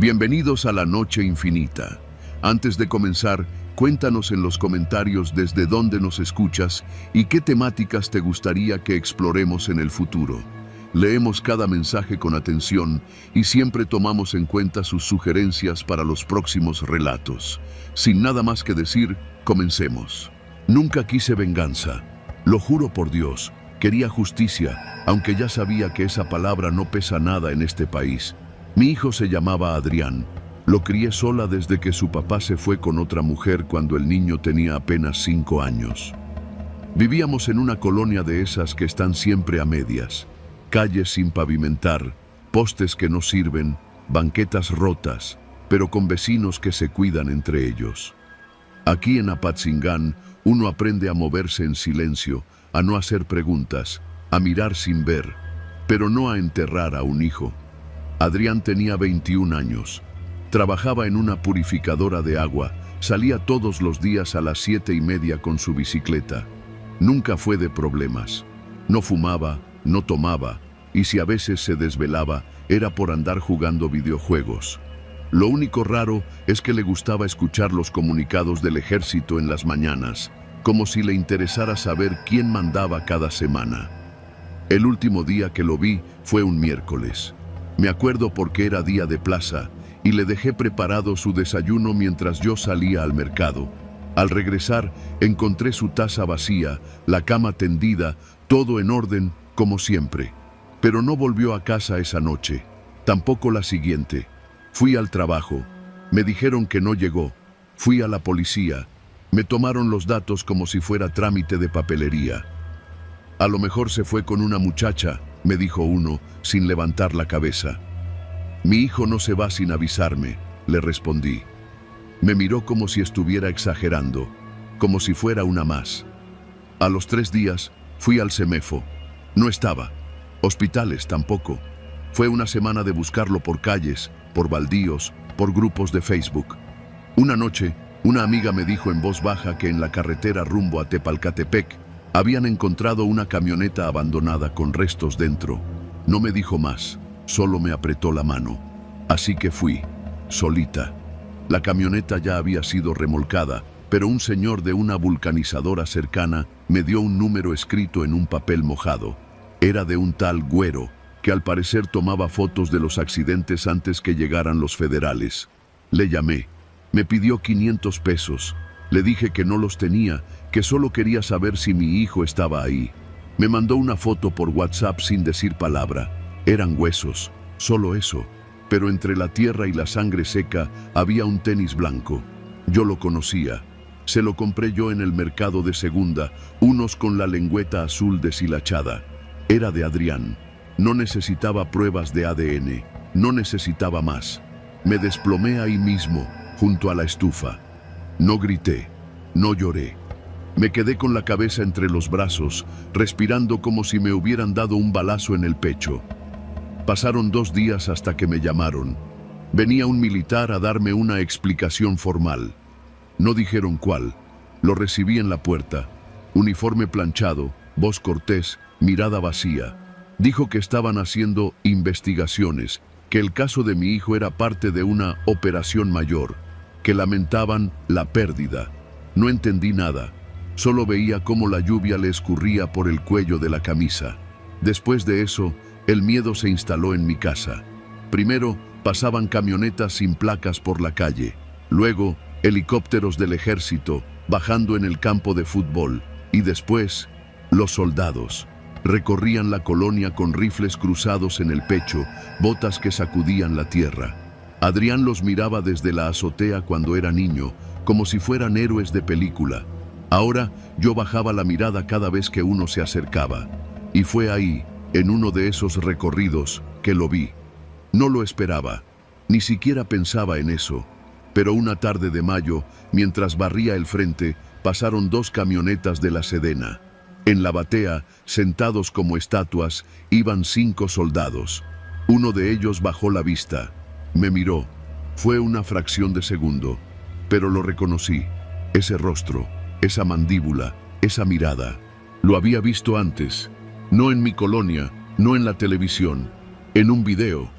Bienvenidos a la Noche Infinita. Antes de comenzar, cuéntanos en los comentarios desde dónde nos escuchas y qué temáticas te gustaría que exploremos en el futuro. Leemos cada mensaje con atención y siempre tomamos en cuenta sus sugerencias para los próximos relatos. Sin nada más que decir, comencemos. Nunca quise venganza. Lo juro por Dios, quería justicia, aunque ya sabía que esa palabra no pesa nada en este país. Mi hijo se llamaba Adrián. Lo crié sola desde que su papá se fue con otra mujer cuando el niño tenía apenas 5 años. Vivíamos en una colonia de esas que están siempre a medias. Calles sin pavimentar, postes que no sirven, banquetas rotas, pero con vecinos que se cuidan entre ellos. Aquí en Apatzingán, uno aprende a moverse en silencio, a no hacer preguntas, a mirar sin ver, pero no a enterrar a un hijo. Adrián tenía 21 años. Trabajaba en una purificadora de agua, salía todos los días a las 7:30 con su bicicleta. Nunca fue de problemas. No fumaba, no tomaba, y si a veces se desvelaba, era por andar jugando videojuegos. Lo único raro es que le gustaba escuchar los comunicados del ejército en las mañanas, como si le interesara saber quién mandaba cada semana. El último día que lo vi fue un miércoles. Me acuerdo porque era día de plaza, y le dejé preparado su desayuno mientras yo salía al mercado. Al regresar, encontré su taza vacía, la cama tendida, todo en orden, como siempre. Pero no volvió a casa esa noche, tampoco la siguiente. Fui al trabajo, me dijeron que no llegó. Fui a la policía, me tomaron los datos como si fuera trámite de papelería. A lo mejor se fue con una muchacha, me dijo uno, sin levantar la cabeza. Mi hijo no se va sin avisarme, le respondí. Me miró como si estuviera exagerando, como si fuera una más. A los 3 días, fui al CEMEFO. No estaba. Hospitales tampoco. Fue una semana de buscarlo por calles, por baldíos, por grupos de Facebook. Una noche, una amiga me dijo en voz baja que en la carretera rumbo a Tepalcatepec habían encontrado una camioneta abandonada con restos dentro. No me dijo más, solo me apretó la mano. Así que fui, solita. La camioneta ya había sido remolcada, pero un señor de una vulcanizadora cercana me dio un número escrito en un papel mojado. Era de un tal Güero, que al parecer tomaba fotos de los accidentes antes que llegaran los federales. Le llamé. Me pidió 500 pesos. Le dije que no los tenía, que solo quería saber si mi hijo estaba ahí. Me mandó una foto por WhatsApp sin decir palabra. Eran huesos, solo eso. Pero entre la tierra y la sangre seca había un tenis blanco. Yo lo conocía. Se lo compré yo en el mercado de segunda, unos con la lengüeta azul deshilachada. Era de Adrián. No necesitaba pruebas de ADN. No necesitaba más. Me desplomé ahí mismo, junto a la estufa. No grité, no lloré. Me quedé con la cabeza entre los brazos, respirando como si me hubieran dado un balazo en el pecho. Pasaron 2 días hasta que me llamaron. Venía un militar a darme una explicación formal. No dijeron cuál. Lo recibí en la puerta. Uniforme planchado, voz cortés, mirada vacía. Dijo que estaban haciendo investigaciones, que el caso de mi hijo era parte de una operación mayor, que lamentaban la pérdida. No entendí nada. Solo veía cómo la lluvia le escurría por el cuello de la camisa. Después de eso, el miedo se instaló en mi casa. Primero, pasaban camionetas sin placas por la calle. Luego, helicópteros del ejército bajando en el campo de fútbol. Y después, los soldados. Recorrían la colonia con rifles cruzados en el pecho, botas que sacudían la tierra. Adrián los miraba desde la azotea cuando era niño, como si fueran héroes de película. Ahora yo bajaba la mirada cada vez que uno se acercaba. Y fue ahí, en uno de esos recorridos, que lo vi. No lo esperaba, ni siquiera pensaba en eso. Pero una tarde de mayo, mientras barría el frente, pasaron 2 camionetas de la Sedena. En la batea, sentados como estatuas, iban 5 soldados. Uno de ellos bajó la vista. Me miró. Fue una fracción de segundo, pero lo reconocí. Ese rostro, esa mandíbula, esa mirada. Lo había visto antes, no en mi colonia, no en la televisión, en un video.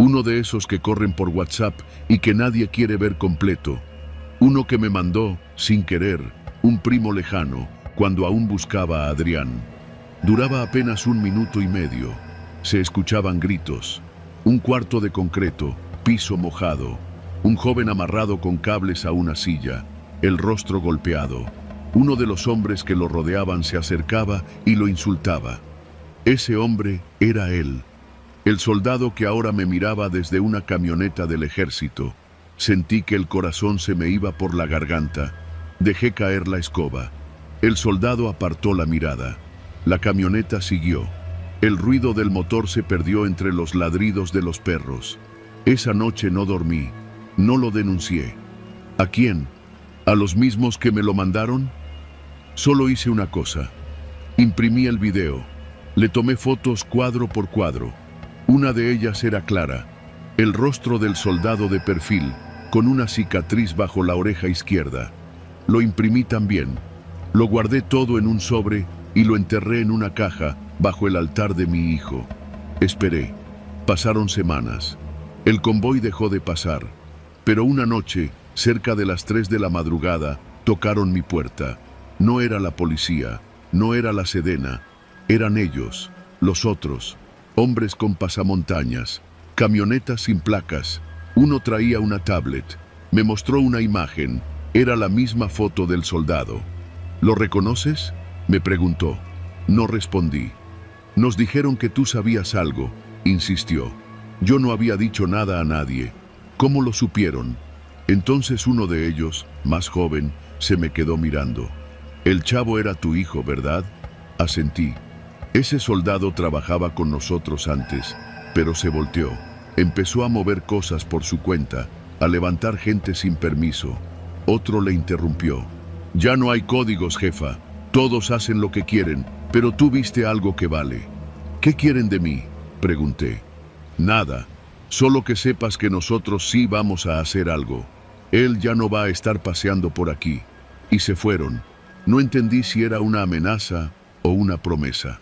Uno de esos que corren por WhatsApp y que nadie quiere ver completo. Uno que me mandó, sin querer, un primo lejano, cuando aún buscaba a Adrián. Duraba apenas 1 minuto y medio. Se escuchaban gritos. Un cuarto de concreto, piso mojado. Un joven amarrado con cables a una silla, el rostro golpeado. Uno de los hombres que lo rodeaban se acercaba y lo insultaba. Ese hombre era él. El soldado que ahora me miraba desde una camioneta del ejército. Sentí que el corazón se me iba por la garganta. Dejé caer la escoba. El soldado apartó la mirada. La camioneta siguió. El ruido del motor se perdió entre los ladridos de los perros. Esa noche no dormí. No lo denuncié. ¿A quién? ¿A los mismos que me lo mandaron? Solo hice una cosa. Imprimí el video. Le tomé fotos cuadro por cuadro. Una de ellas era clara. El rostro del soldado de perfil, con una cicatriz bajo la oreja izquierda. Lo imprimí también. Lo guardé todo en un sobre y lo enterré en una caja bajo el altar de mi hijo. Esperé. Pasaron semanas. El convoy dejó de pasar. Pero una noche, cerca de las 3 de la madrugada, tocaron mi puerta. No era la policía, no era la Sedena. Eran ellos, los otros. Hombres con pasamontañas, camionetas sin placas. Uno traía una tablet. Me mostró una imagen. Era la misma foto del soldado. ¿Lo reconoces?, me preguntó. No respondí. Nos dijeron que tú sabías algo, insistió. Yo no había dicho nada a nadie. ¿Cómo lo supieron? Entonces uno de ellos, más joven, se me quedó mirando. El chavo era tu hijo, ¿verdad? Asentí. Ese soldado trabajaba con nosotros antes, pero se volteó. Empezó a mover cosas por su cuenta, a levantar gente sin permiso. Otro le interrumpió. Ya no hay códigos, jefa. Todos hacen lo que quieren, pero tú viste algo que vale. ¿Qué quieren de mí?, pregunté. Nada. Solo que sepas que nosotros sí vamos a hacer algo. Él ya no va a estar paseando por aquí. Y se fueron. No entendí si era una amenaza o una promesa.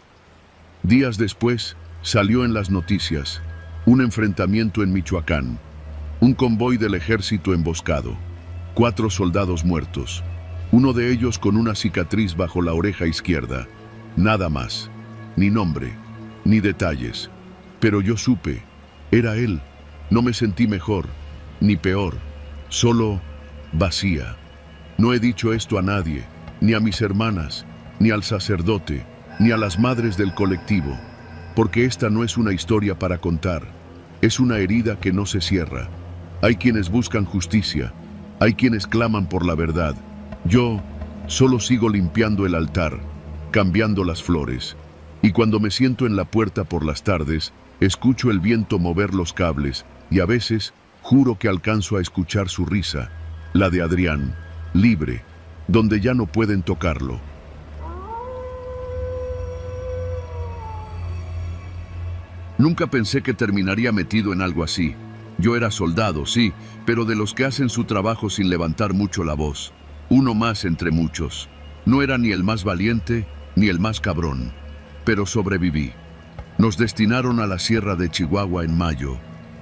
Días después, salió en las noticias. Un enfrentamiento en Michoacán. Un convoy del ejército emboscado. 4 soldados muertos. Uno de ellos con una cicatriz bajo la oreja izquierda. Nada más. Ni nombre, ni detalles. Pero yo supe. Era él. No me sentí mejor, ni peor. Solo vacía. No he dicho esto a nadie, ni a mis hermanas, ni al sacerdote, ni a las madres del colectivo, porque esta no es una historia para contar. Es una herida que no se cierra. Hay quienes buscan justicia, hay quienes claman por la verdad. Yo solo sigo limpiando el altar, cambiando las flores, y cuando me siento en la puerta por las tardes, escucho el viento mover los cables, y a veces juro que alcanzo a escuchar su risa, la de Adrián, libre, donde ya no pueden tocarlo. Nunca pensé que terminaría metido en algo así. Yo era soldado, sí, pero de los que hacen su trabajo sin levantar mucho la voz. Uno más entre muchos. No era ni el más valiente, ni el más cabrón. Pero sobreviví. Nos destinaron a la Sierra de Chihuahua en mayo.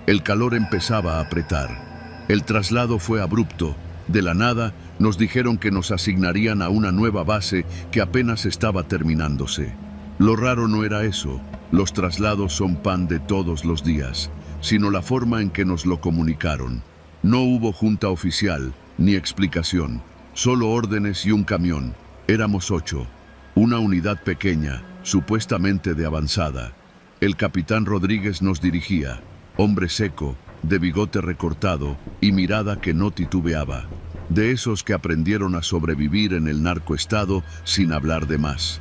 El calor empezaba a apretar. El traslado fue abrupto. De la nada, nos dijeron que nos asignarían a una nueva base que apenas estaba terminándose. Lo raro no era eso. Los traslados son pan de todos los días, sino la forma en que nos lo comunicaron. No hubo junta oficial, ni explicación. Solo órdenes y un camión. Éramos 8. Una unidad pequeña, supuestamente de avanzada. El capitán Rodríguez nos dirigía, hombre seco, de bigote recortado y mirada que no titubeaba. De esos que aprendieron a sobrevivir en el narcoestado sin hablar de más.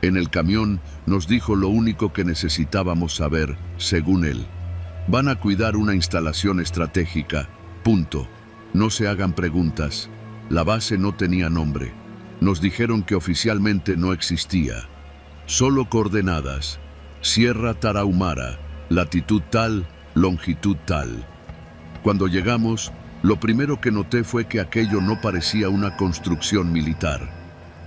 En el camión nos dijo lo único que necesitábamos saber, según él. Van a cuidar una instalación estratégica, punto. No se hagan preguntas. La base no tenía nombre. Nos dijeron que oficialmente no existía. Solo coordenadas. Sierra Tarahumara, latitud tal, longitud tal. Cuando llegamos, lo primero que noté fue que aquello no parecía una construcción militar.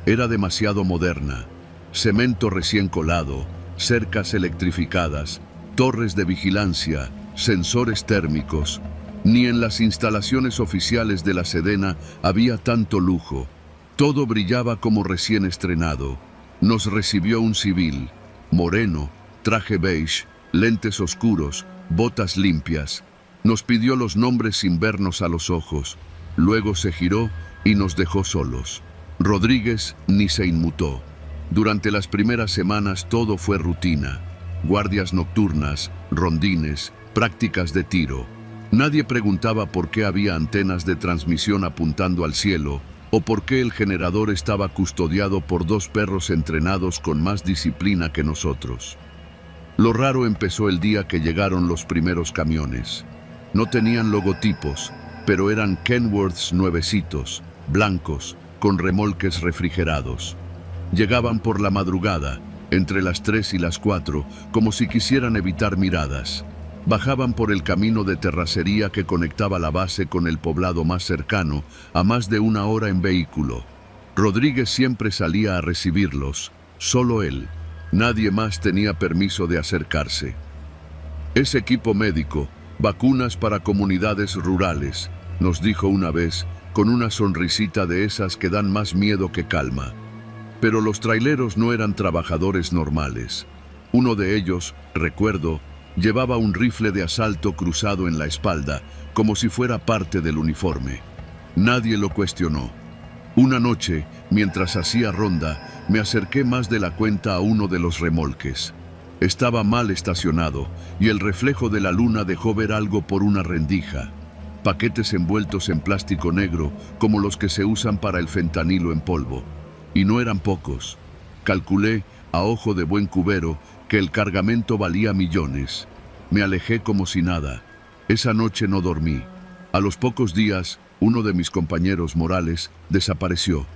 Era demasiado moderna. Cemento recién colado, cercas electrificadas, torres de vigilancia, sensores térmicos. Ni en las instalaciones oficiales de la Sedena había tanto lujo. Todo brillaba como recién estrenado. Nos recibió un civil, moreno, traje beige, lentes oscuros, botas limpias. Nos pidió los nombres sin vernos a los ojos. Luego se giró y nos dejó solos. Rodríguez ni se inmutó. Durante las primeras semanas todo fue rutina. Guardias nocturnas, rondines, prácticas de tiro. Nadie preguntaba por qué había antenas de transmisión apuntando al cielo o por qué el generador estaba custodiado por 2 perros entrenados con más disciplina que nosotros. Lo raro empezó el día que llegaron los primeros camiones. No tenían logotipos, pero eran Kenworths nuevecitos, blancos, con remolques refrigerados. Llegaban por la madrugada, entre las 3 y las 4, como si quisieran evitar miradas. Bajaban por el camino de terracería que conectaba la base con el poblado más cercano, a más de 1 hora en vehículo. Rodríguez siempre salía a recibirlos, solo él. Nadie más tenía permiso de acercarse. Es equipo médico, vacunas para comunidades rurales, nos dijo una vez, con una sonrisita de esas que dan más miedo que calma. Pero los traileros no eran trabajadores normales. Uno de ellos, recuerdo, llevaba un rifle de asalto cruzado en la espalda, como si fuera parte del uniforme. Nadie lo cuestionó. Una noche, mientras hacía ronda, me acerqué más de la cuenta a uno de los remolques. Estaba mal estacionado, y el reflejo de la luna dejó ver algo por una rendija. Paquetes envueltos en plástico negro, como los que se usan para el fentanilo en polvo. Y no eran pocos. Calculé, a ojo de buen cubero, que el cargamento valía millones. Me alejé como si nada. Esa noche no dormí. A los pocos días, uno de mis compañeros Morales desapareció.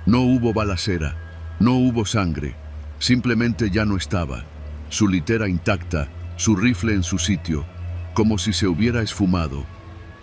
No hubo balacera, no hubo sangre, simplemente ya no estaba. Su litera intacta, su rifle en su sitio, como si se hubiera esfumado.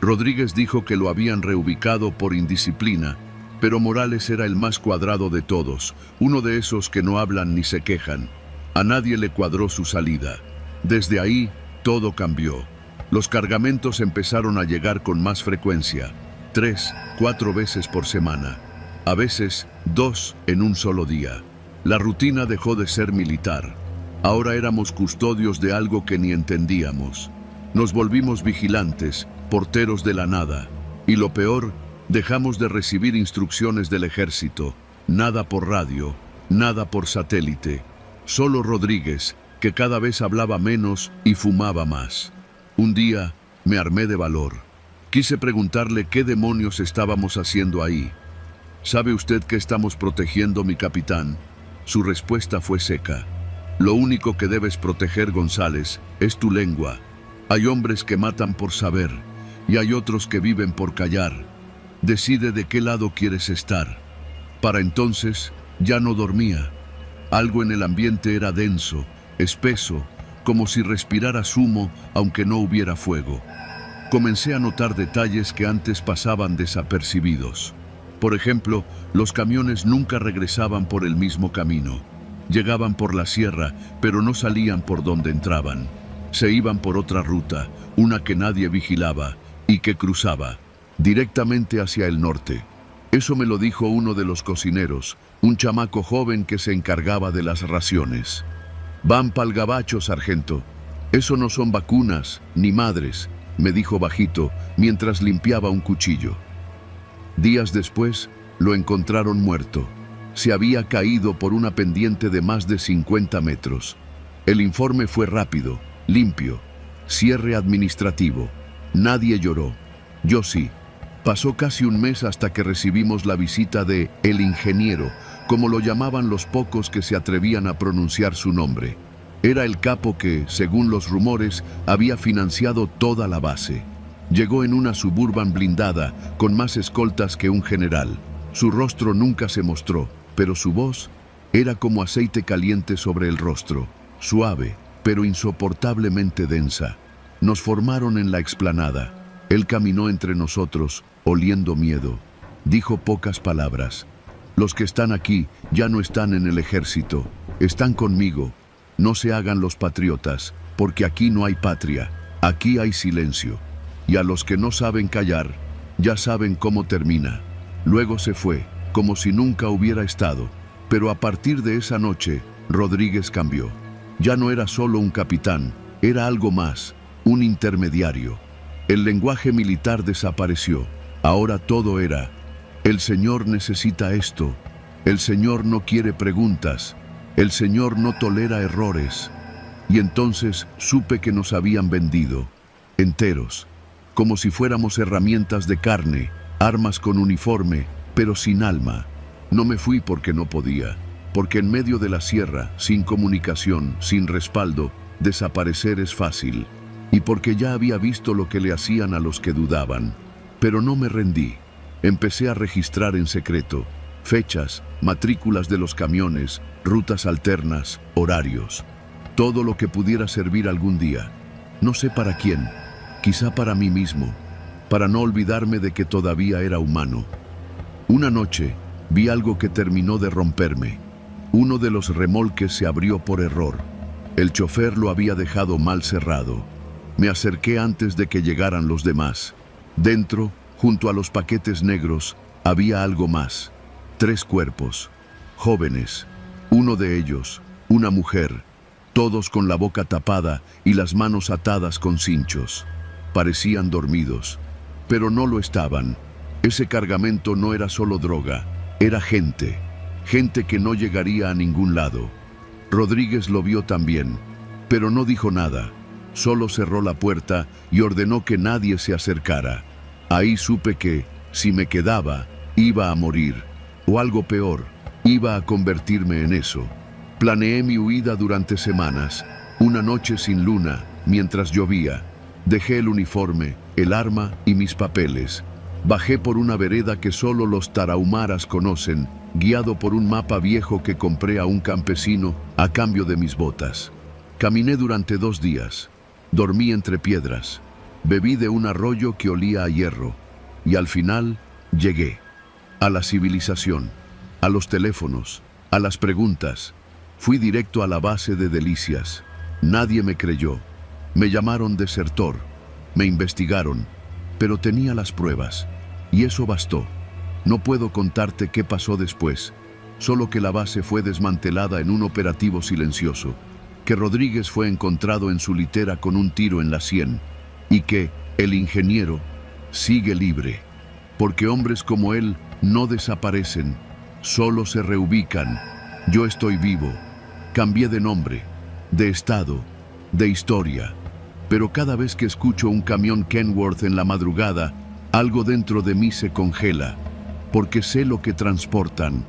Rodríguez dijo que lo habían reubicado por indisciplina, pero Morales era el más cuadrado de todos, uno de esos que no hablan ni se quejan. A nadie le cuadró su salida. Desde ahí, todo cambió. Los cargamentos empezaron a llegar con más frecuencia, 3, 4 veces por semana. A veces, 2 en un solo día. La rutina dejó de ser militar. Ahora éramos custodios de algo que ni entendíamos. Nos volvimos vigilantes, porteros de la nada. Y lo peor, dejamos de recibir instrucciones del ejército. Nada por radio, nada por satélite. Solo Rodríguez, que cada vez hablaba menos y fumaba más. Un día me armé de valor. Quise preguntarle qué demonios estábamos haciendo ahí. ¿Sabe usted que estamos protegiendo, mi capitán? Su respuesta fue seca. Lo único que debes proteger, González, es tu lengua. Hay hombres que matan por saber y hay otros que viven por callar. Decide de qué lado quieres estar. Para entonces ya no dormía. Algo en el ambiente era denso, espeso, como si respiraras humo aunque no hubiera fuego. Comencé a notar detalles que antes pasaban desapercibidos. Por ejemplo, los camiones nunca regresaban por el mismo camino. Llegaban por la sierra, pero no salían por donde entraban. Se iban por otra ruta, una que nadie vigilaba y que cruzaba directamente hacia el norte. Eso me lo dijo uno de los cocineros, un chamaco joven que se encargaba de las raciones. Van pa'l gabacho, sargento. Eso no son vacunas, ni madres, me dijo bajito, mientras limpiaba un cuchillo. Días después, lo encontraron muerto. Se había caído por una pendiente de más de 50 metros. El informe fue rápido, limpio. Cierre administrativo. Nadie lloró. Yo sí. Pasó casi un mes hasta que recibimos la visita de el ingeniero, como lo llamaban los pocos que se atrevían a pronunciar su nombre. Era el capo que, según los rumores, había financiado toda la base. Llegó en una Suburban blindada, con más escoltas que un general. Su rostro nunca se mostró, pero su voz era como aceite caliente sobre el rostro, suave, pero insoportablemente densa. Nos formaron en la explanada. Él caminó entre nosotros, oliendo miedo. Dijo pocas palabras. Los que están aquí ya no están en el ejército. Están conmigo. No se hagan los patriotas, porque aquí no hay patria. Aquí hay silencio, y a los que no saben callar, ya saben cómo termina. Luego se fue, como si nunca hubiera estado, pero a partir de esa noche, Rodríguez cambió. Ya no era solo un capitán, era algo más, un intermediario. El lenguaje militar desapareció. Ahora todo era: el Señor necesita esto, el Señor no quiere preguntas, el Señor no tolera errores. Y entonces supe que nos habían vendido, enteros, como si fuéramos herramientas de carne, armas con uniforme, pero sin alma. No me fui porque no podía, porque en medio de la sierra, sin comunicación, sin respaldo, desaparecer es fácil, y porque ya había visto lo que le hacían a los que dudaban. Pero no me rendí. Empecé a registrar en secreto fechas, matrículas de los camiones, rutas alternas, horarios. Todo lo que pudiera servir algún día. No sé para quién, quizá para mí mismo, para no olvidarme de que todavía era humano. Una noche vi algo que terminó de romperme. Uno de los remolques se abrió por error. El chofer lo había dejado mal cerrado. Me acerqué antes de que llegaran los demás. Dentro, junto a los paquetes negros, había algo más. 3 cuerpos, jóvenes. Uno de ellos, una mujer, todos con la boca tapada y las manos atadas con cinchos. Parecían dormidos, pero no lo estaban. Ese cargamento no era solo droga, era gente. Gente que no llegaría a ningún lado. Rodríguez lo vio también, pero no dijo nada. Solo cerró la puerta y ordenó que nadie se acercara. Ahí supe que, si me quedaba, iba a morir. O algo peor, iba a convertirme en eso. Planeé mi huida durante semanas. Una noche sin luna, mientras llovía. Dejé el uniforme, el arma y mis papeles. Bajé por una vereda que solo los tarahumaras conocen, guiado por un mapa viejo que compré a un campesino a cambio de mis botas. Caminé durante 2 días. Dormí entre piedras. Bebí de un arroyo que olía a hierro. Y al final, llegué. A la civilización, a los teléfonos, a las preguntas. Fui directo a la base de Delicias. Nadie me creyó. Me llamaron desertor. Me investigaron. Pero tenía las pruebas. Y eso bastó. No puedo contarte qué pasó después. Solo que la base fue desmantelada en un operativo silencioso. Que Rodríguez fue encontrado en su litera con un tiro en la sien. Y que el ingeniero sigue libre. Porque hombres como él no desaparecen, solo se reubican. Yo estoy vivo. Cambié de nombre, de estado, de historia. Pero cada vez que escucho un camión Kenworth en la madrugada, algo dentro de mí se congela. Porque sé lo que transportan,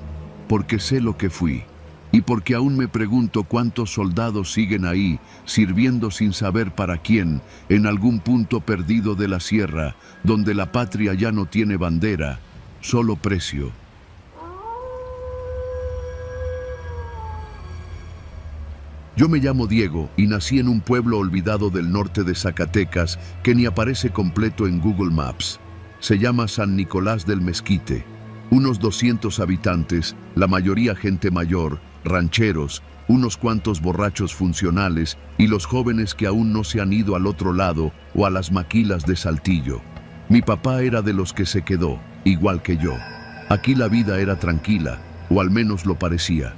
porque sé lo que fui. Y porque aún me pregunto cuántos soldados siguen ahí, sirviendo sin saber para quién, en algún punto perdido de la sierra, donde la patria ya no tiene bandera, solo precio. Yo me llamo Diego y nací en un pueblo olvidado del norte de Zacatecas que ni aparece completo en Google Maps. Se llama San Nicolás del Mezquite. Unos 200 habitantes, la mayoría gente mayor, rancheros, unos cuantos borrachos funcionales y los jóvenes que aún no se han ido al otro lado o a las maquilas de Saltillo. Mi papá era de los que se quedó, igual que yo. Aquí la vida era tranquila, o al menos lo parecía.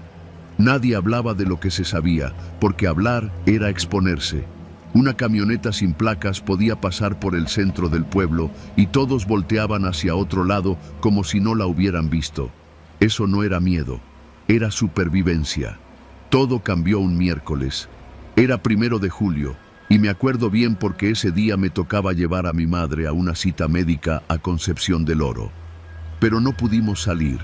Nadie hablaba de lo que se sabía, porque hablar era exponerse. Una camioneta sin placas podía pasar por el centro del pueblo y todos volteaban hacia otro lado como si no la hubieran visto. Eso no era miedo, era supervivencia. Todo cambió un miércoles. Era 1 de julio y me acuerdo bien porque ese día me tocaba llevar a mi madre a una cita médica a Concepción del Oro. Pero no pudimos salir.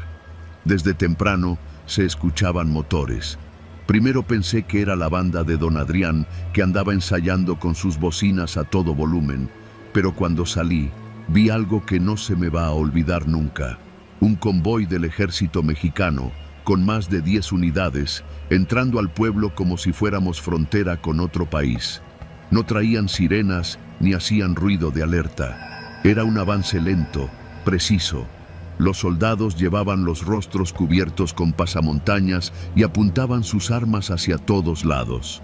Desde temprano se escuchaban motores. Primero pensé que era la banda de don Adrián que andaba ensayando con sus bocinas a todo volumen, pero cuando salí vi algo que no se me va a olvidar nunca. Un convoy del ejército mexicano, con más de 10 unidades, entrando al pueblo como si fuéramos frontera con otro país. No traían sirenas ni hacían ruido de alerta. Era un avance lento, preciso. Los soldados llevaban los rostros cubiertos con pasamontañas y apuntaban sus armas hacia todos lados.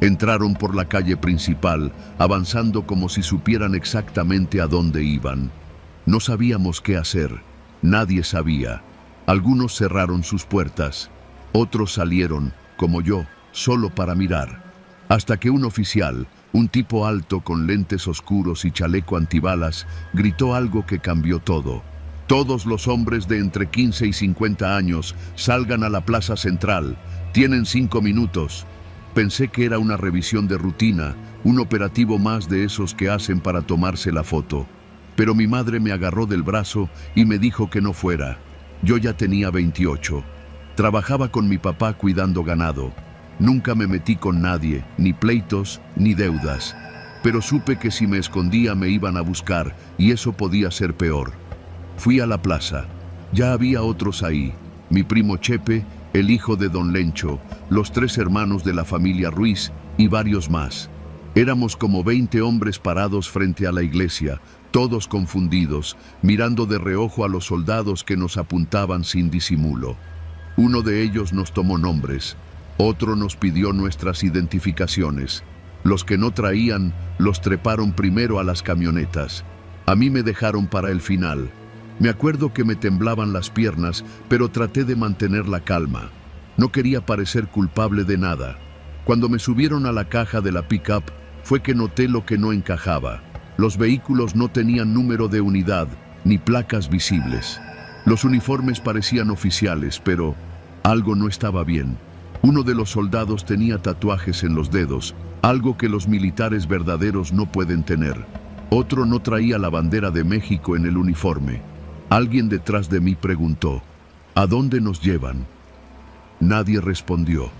Entraron por la calle principal, avanzando como si supieran exactamente a dónde iban. No sabíamos qué hacer. Nadie sabía. Algunos cerraron sus puertas. Otros salieron, como yo, solo para mirar. Hasta que un oficial, un tipo alto con lentes oscuros y chaleco antibalas, gritó algo que cambió todo. Todos los hombres de entre 15 y 50 años salgan a la plaza central. Tienen 5 minutos. Pensé que era una revisión de rutina, un operativo más de esos que hacen para tomarse la foto. Pero mi madre me agarró del brazo y me dijo que no fuera. Yo ya tenía 28. Trabajaba con mi papá cuidando ganado. Nunca me metí con nadie, ni pleitos, ni deudas. Pero supe que si me escondía me iban a buscar y eso podía ser peor. Fui a la plaza. Ya había otros ahí. Mi primo Chepe, el hijo de don Lencho, los 3 hermanos de la familia Ruiz y varios más. Éramos como 20 hombres parados frente a la iglesia, todos confundidos, mirando de reojo a los soldados que nos apuntaban sin disimulo. Uno de ellos nos tomó nombres, otro nos pidió nuestras identificaciones. Los que no traían, los treparon primero a las camionetas. A mí me dejaron para el final. Me acuerdo que me temblaban las piernas, pero traté de mantener la calma. No quería parecer culpable de nada. Cuando me subieron a la caja de la pick-up, fue que noté lo que no encajaba. Los vehículos no tenían número de unidad, ni placas visibles. Los uniformes parecían oficiales, pero algo no estaba bien. Uno de los soldados tenía tatuajes en los dedos, algo que los militares verdaderos no pueden tener. Otro no traía la bandera de México en el uniforme. Alguien detrás de mí preguntó, ¿a dónde nos llevan? Nadie respondió.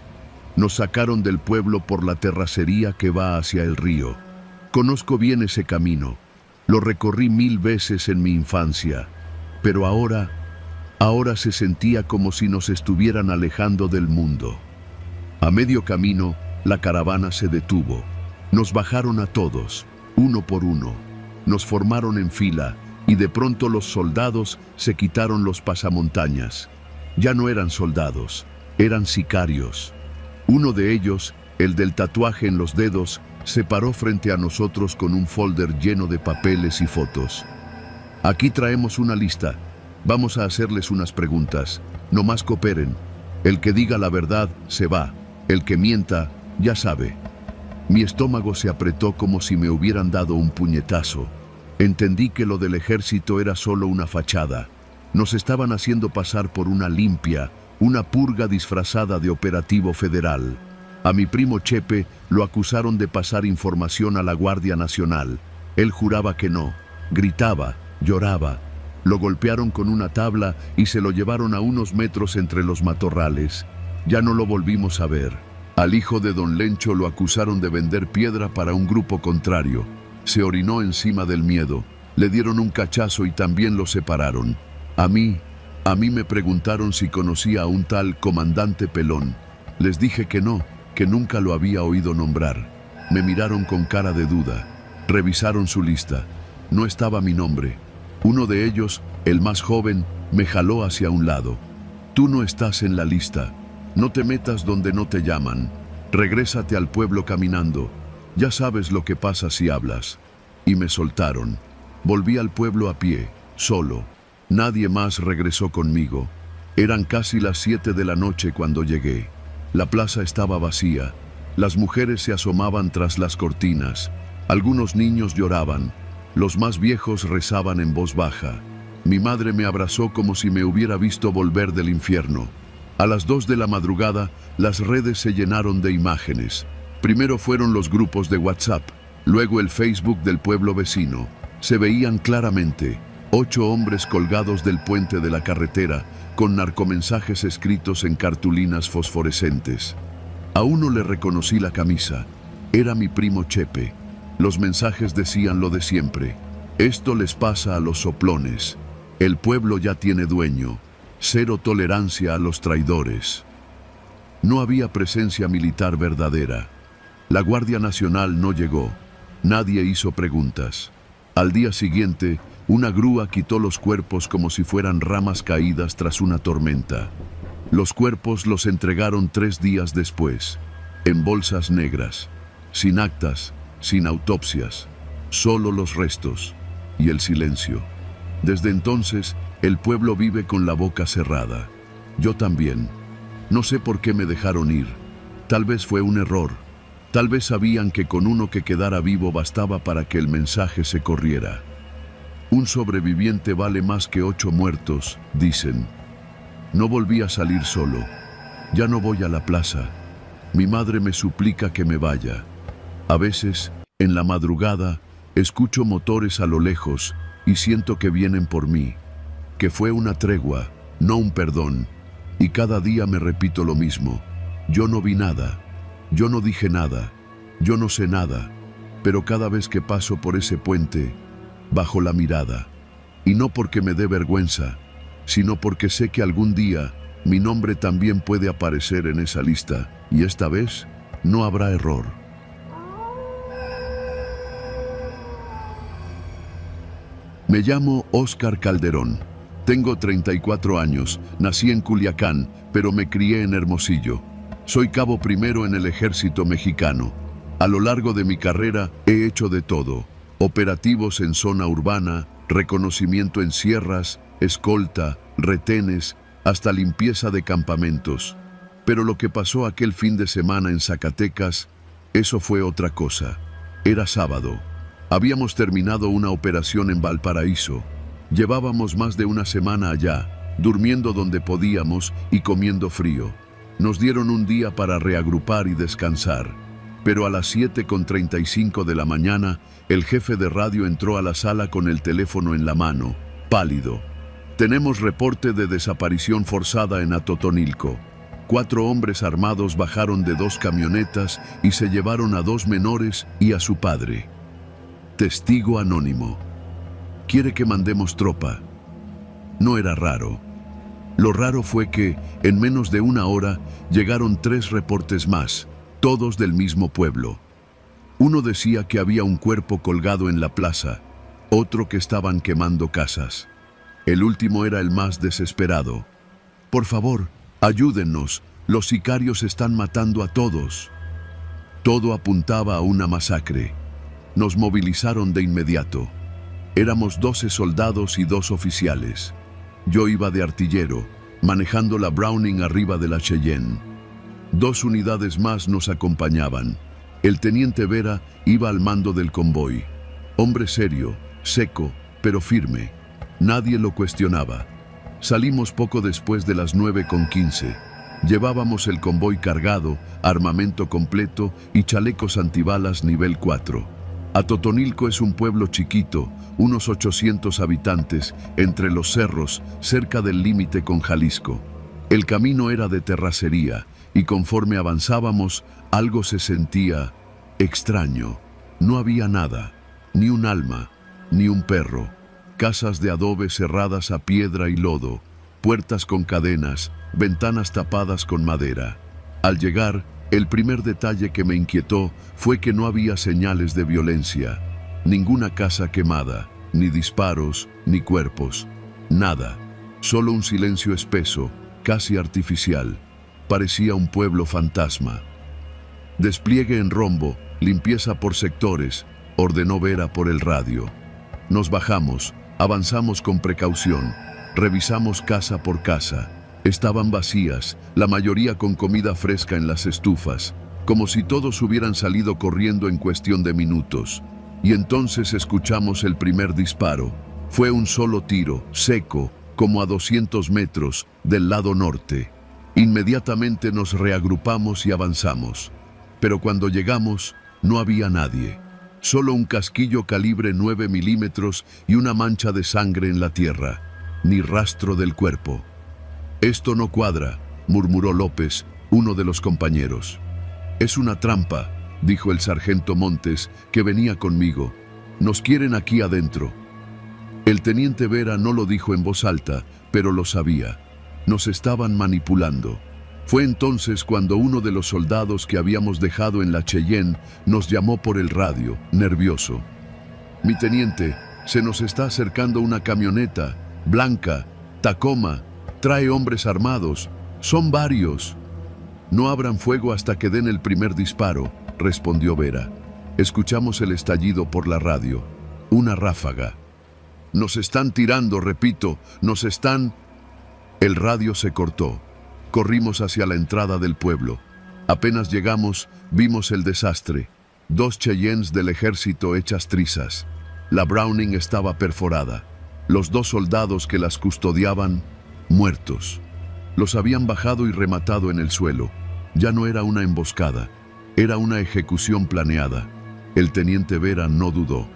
Nos sacaron del pueblo por la terracería que va hacia el río. Conozco bien ese camino. Lo recorrí 1000 veces en mi infancia. Pero ahora se sentía como si nos estuvieran alejando del mundo. A medio camino, la caravana se detuvo. Nos bajaron a todos, uno por uno. Nos formaron en fila y de pronto los soldados se quitaron los pasamontañas. Ya no eran soldados, eran sicarios. Uno de ellos, el del tatuaje en los dedos, se paró frente a nosotros con un folder lleno de papeles y fotos. Aquí traemos una lista. Vamos a hacerles unas preguntas. No más cooperen. El que diga la verdad se va. El que mienta, ya sabe. Mi estómago se apretó como si me hubieran dado un puñetazo. Entendí que lo del ejército era solo una fachada. Nos estaban haciendo pasar por una limpia, una purga disfrazada de operativo federal. A mi primo Chepe lo acusaron de pasar información a la Guardia Nacional. Él juraba que no. Gritaba, lloraba. Lo golpearon con una tabla y se lo llevaron a unos metros entre los matorrales. Ya no lo volvimos a ver. Al hijo de don Lencho lo acusaron de vender piedra para un grupo contrario. Se orinó encima del miedo. Le dieron un cachazo y también lo separaron. A mí me preguntaron si conocía a un tal comandante Pelón. Les dije que no, que nunca lo había oído nombrar. Me miraron con cara de duda. Revisaron su lista. No estaba mi nombre. Uno de ellos, el más joven, me jaló hacia un lado. Tú no estás en la lista. No te metas donde no te llaman. Regrésate al pueblo caminando. Ya sabes lo que pasa si hablas. Y me soltaron. Volví al pueblo a pie, solo. Nadie más regresó conmigo. Eran casi las 7 de la noche cuando llegué. La plaza estaba vacía. Las mujeres se asomaban tras las cortinas. Algunos niños lloraban. Los más viejos rezaban en voz baja. Mi madre me abrazó como si me hubiera visto volver del infierno. A las 2 de la madrugada, las redes se llenaron de imágenes. Primero fueron los grupos de WhatsApp, luego el Facebook del pueblo vecino. Se veían claramente 8 hombres colgados del puente de la carretera, con narcomensajes escritos en cartulinas fosforescentes. A uno le reconocí la camisa. Era mi primo Chepe. Los mensajes decían lo de siempre. Esto les pasa a los soplones. El pueblo ya tiene dueño. Cero tolerancia a los traidores. No había presencia militar verdadera. La Guardia Nacional no llegó. Nadie hizo preguntas. Al día siguiente, una grúa quitó los cuerpos como si fueran ramas caídas tras una tormenta. Los cuerpos los entregaron 3 días después. en bolsas negras, sin actas, sin autopsias, solo los restos y el silencio. Desde entonces, el pueblo vive con la boca cerrada. Yo también. No sé por qué me dejaron ir. Tal vez fue un error. Tal vez sabían que con uno que quedara vivo bastaba para que el mensaje se corriera. Un sobreviviente vale más que 8 muertos, dicen. No volví a salir solo. Ya no voy a la plaza. Mi madre me suplica que me vaya. A veces, en la madrugada, escucho motores a lo lejos y siento que vienen por mí. Que fue una tregua, no un perdón. Y cada día me repito lo mismo. Yo no vi nada. Yo no dije nada. Yo no sé nada. Pero cada vez que paso por ese puente, bajo la mirada. Y no porque me dé vergüenza, sino porque sé que algún día mi nombre también puede aparecer en esa lista, y esta vez no habrá error. Me llamo Óscar Calderón. Tengo 34 años, nací en Culiacán, pero me crié en Hermosillo. Soy cabo primero en el ejército mexicano. A lo largo de mi carrera he hecho de todo: operativos en zona urbana, reconocimiento en sierras, escolta, retenes, hasta limpieza de campamentos. Pero lo que pasó aquel fin de semana en Zacatecas, eso fue otra cosa. Era sábado. Habíamos terminado una operación en Valparaíso. Llevábamos más de una semana allá, durmiendo donde podíamos y comiendo frío. Nos dieron un día para reagrupar y descansar. Pero a las 7:35 de la mañana, el jefe de radio entró a la sala con el teléfono en la mano, pálido. Tenemos reporte de desaparición forzada en Atotonilco. 4 hombres armados bajaron de 2 camionetas y se llevaron a 2 menores y a su padre. Testigo anónimo. Quiere que mandemos tropa. No era raro. Lo raro fue que, en menos de una hora, llegaron 3 reportes más, todos del mismo pueblo. Uno decía que había un cuerpo colgado en la plaza, otro que estaban quemando casas. El último era el más desesperado. Por favor, ayúdennos, los sicarios están matando a todos. Todo apuntaba a una masacre. Nos movilizaron de inmediato. Éramos 12 soldados y 2 oficiales. Yo iba de artillero, manejando la Browning arriba de la Cheyenne. 2 unidades más nos acompañaban. El teniente Vera iba al mando del convoy. Hombre serio, seco, pero firme. Nadie lo cuestionaba. Salimos poco después de las 9:15. Llevábamos el convoy cargado, armamento completo y chalecos antibalas nivel 4. Atotonilco es un pueblo chiquito, unos 800 habitantes, entre los cerros, cerca del límite con Jalisco. El camino era de terracería, y conforme avanzábamos, algo se sentía extraño. No había nada, ni un alma, ni un perro. Casas de adobe cerradas a piedra y lodo, puertas con cadenas, ventanas tapadas con madera. Al llegar, el primer detalle que me inquietó fue que no había señales de violencia. Ninguna casa quemada, ni disparos, ni cuerpos. Nada. Solo un silencio espeso, casi artificial. Parecía un pueblo fantasma. Despliegue en rombo, limpieza por sectores, ordenó Vera por el radio. Nos bajamos, avanzamos con precaución, revisamos casa por casa. Estaban vacías, la mayoría con comida fresca en las estufas, como si todos hubieran salido corriendo en cuestión de minutos. Y entonces escuchamos el primer disparo. Fue un solo tiro, seco, como a 200 metros, del lado norte. Inmediatamente nos reagrupamos y avanzamos. Pero cuando llegamos, no había nadie. Solo un casquillo calibre 9 milímetros y una mancha de sangre en la tierra. Ni rastro del cuerpo. «Esto no cuadra», murmuró López, uno de los compañeros. «Es una trampa», dijo el sargento Montes, que venía conmigo. «Nos quieren aquí adentro». El teniente Vera no lo dijo en voz alta, pero lo sabía. Nos estaban manipulando. Fue entonces cuando uno de los soldados que habíamos dejado en la Cheyenne nos llamó por el radio, nervioso. «Mi teniente, se nos está acercando una camioneta, blanca, Tacoma, trae hombres armados, son varios». No abran fuego hasta que den el primer disparo, respondió Vera. Escuchamos el estallido por la radio. Una ráfaga. Nos están tirando, repito, nos están... El radio se cortó. Corrimos hacia la entrada del pueblo. Apenas llegamos, vimos el desastre. 2 Cheyennes del ejército hechas trizas. La Browning estaba perforada. Los 2 soldados que las custodiaban, muertos. Los habían bajado y rematado en el suelo. Ya no era una emboscada, era una ejecución planeada. El teniente Vera no dudó.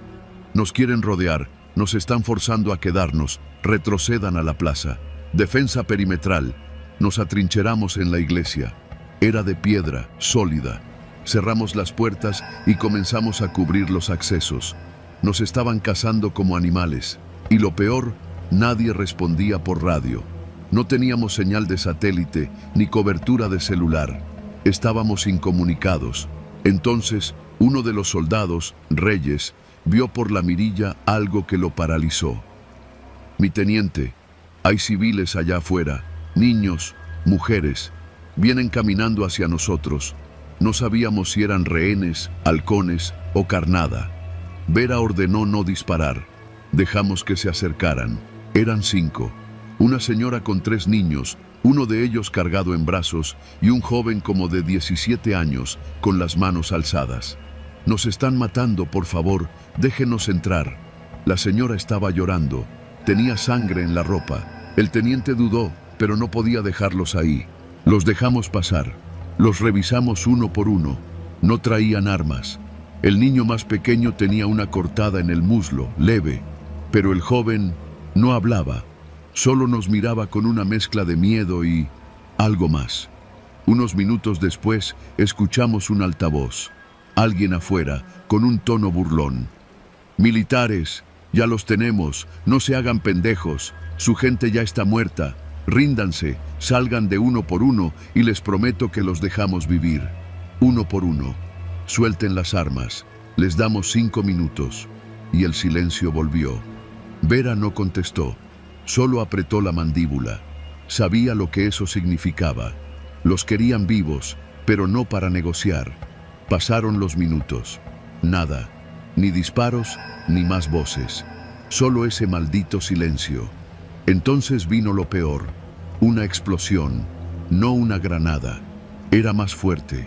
Nos quieren rodear, nos están forzando a quedarnos, retrocedan a la plaza. Defensa perimetral. Nos atrincheramos en la iglesia. Era de piedra, sólida. Cerramos las puertas y comenzamos a cubrir los accesos. Nos estaban cazando como animales. Y lo peor, nadie respondía por radio. No teníamos señal de satélite ni cobertura de celular. Estábamos incomunicados. Entonces, uno de los soldados, Reyes, vio por la mirilla algo que lo paralizó. Mi teniente, hay civiles allá afuera, niños, mujeres, vienen caminando hacia nosotros. No sabíamos si eran rehenes, halcones o carnada. Vera ordenó no disparar. Dejamos que se acercaran. Eran 5. Una señora con 3 niños, uno de ellos cargado en brazos y un joven como de 17 años con las manos alzadas. Nos están matando, por favor, déjenos entrar. La señora estaba llorando. Tenía sangre en la ropa. El teniente dudó, pero no podía dejarlos ahí. Los dejamos pasar. Los revisamos uno por uno. No traían armas. El niño más pequeño tenía una cortada en el muslo, leve, pero el joven no hablaba. Solo nos miraba con una mezcla de miedo y algo más. Unos minutos después, escuchamos un altavoz. Alguien afuera, con un tono burlón. Militares, ya los tenemos, no se hagan pendejos, su gente ya está muerta. Ríndanse, salgan de uno por uno y les prometo que los dejamos vivir. Uno por uno. Suelten las armas. Les damos 5 minutos. Y el silencio volvió. Vera no contestó. Solo apretó la mandíbula. Sabía lo que eso significaba. Los querían vivos, pero no para negociar. Pasaron los minutos. Nada. Ni disparos, ni más voces. Solo ese maldito silencio. Entonces vino lo peor. Una explosión. No una granada. Era más fuerte.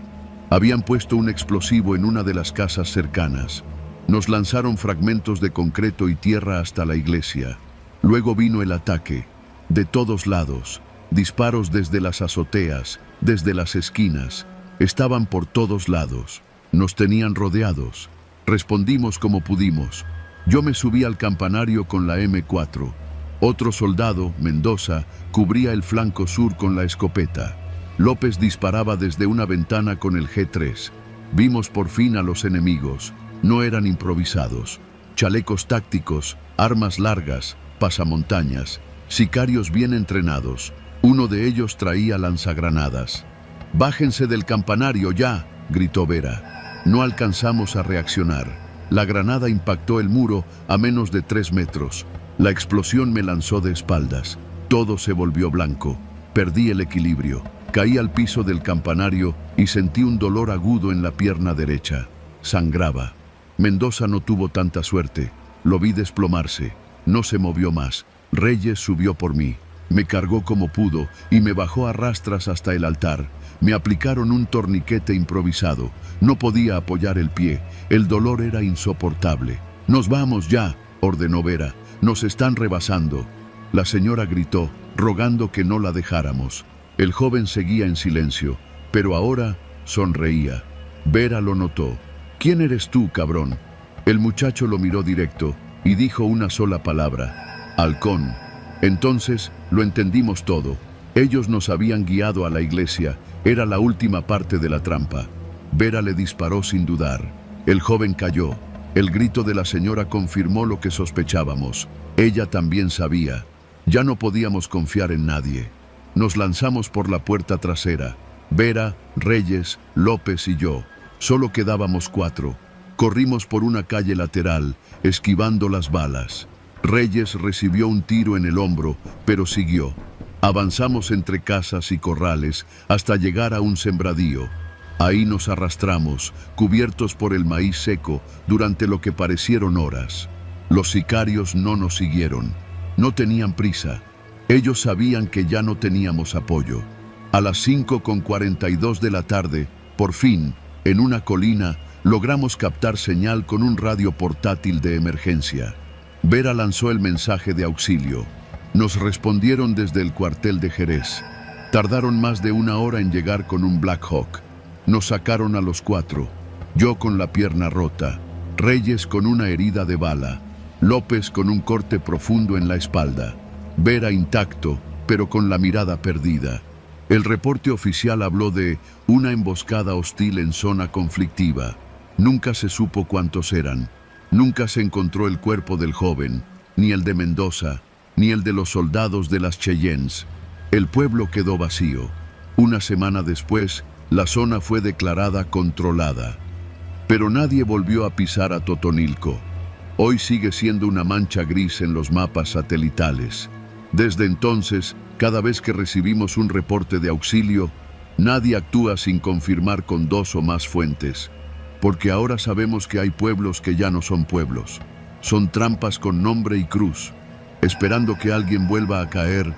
Habían puesto un explosivo en una de las casas cercanas. Nos lanzaron fragmentos de concreto y tierra hasta la iglesia. Luego vino el ataque. De todos lados. Disparos desde las azoteas, desde las esquinas. Estaban por todos lados. Nos tenían rodeados. Respondimos como pudimos. Yo me subí al campanario con la M4. Otro soldado, Mendoza, cubría el flanco sur con la escopeta. López disparaba desde una ventana con el G3. Vimos por fin a los enemigos. No eran improvisados. Chalecos tácticos, armas largas, pasamontañas, sicarios bien entrenados. Uno de ellos traía lanzagranadas. «¡Bájense del campanario ya!», gritó Vera. No alcanzamos a reaccionar. La granada impactó el muro a menos de 3 metros. La explosión me lanzó de espaldas. Todo se volvió blanco. Perdí el equilibrio. Caí al piso del campanario y sentí un dolor agudo en la pierna derecha. Sangraba. Mendoza no tuvo tanta suerte. Lo vi desplomarse. No se movió más. Reyes subió por mí. Me cargó como pudo y me bajó a rastras hasta el altar. Me aplicaron un torniquete improvisado. No podía apoyar el pie. El dolor era insoportable. «¡Nos vamos ya!», ordenó Vera. «Nos están rebasando». La señora gritó, rogando que no la dejáramos. El joven seguía en silencio, pero ahora sonreía. Vera lo notó. «¿Quién eres tú, cabrón?». El muchacho lo miró directo y dijo una sola palabra: «Halcón». Entonces lo entendimos todo. Ellos nos habían guiado a la iglesia. Era la última parte de la trampa. Vera le disparó sin dudar. El joven cayó. El grito de la señora confirmó lo que sospechábamos. Ella también sabía. Ya no podíamos confiar en nadie. Nos lanzamos por la puerta trasera. Vera, Reyes, López y yo. Solo quedábamos 4. Corrimos por una calle lateral, esquivando las balas. Reyes recibió un tiro en el hombro, pero siguió. Avanzamos entre casas y corrales hasta llegar a un sembradío. Ahí nos arrastramos, cubiertos por el maíz seco, durante lo que parecieron horas. Los sicarios no nos siguieron. No tenían prisa. Ellos sabían que ya no teníamos apoyo. A las 5:42 de la tarde, por fin, en una colina, logramos captar señal con un radio portátil de emergencia. Vera lanzó el mensaje de auxilio. Nos respondieron desde el cuartel de Jerez. Tardaron más de una hora en llegar con un Black Hawk. Nos sacaron a los 4. Yo con la pierna rota, Reyes con una herida de bala, López con un corte profundo en la espalda, Vera intacto, pero con la mirada perdida. El reporte oficial habló de una emboscada hostil en zona conflictiva. Nunca se supo cuántos eran. Nunca se encontró el cuerpo del joven, ni el de Mendoza, ni el de los soldados de las Cheyennes. El pueblo quedó vacío. Una semana después, la zona fue declarada controlada. Pero nadie volvió a pisar a Totonilco. Hoy sigue siendo una mancha gris en los mapas satelitales. Desde entonces, cada vez que recibimos un reporte de auxilio, nadie actúa sin confirmar con 2 o más fuentes. Porque ahora sabemos que hay pueblos que ya no son pueblos. Son trampas con nombre y cruz, esperando que alguien vuelva a caer.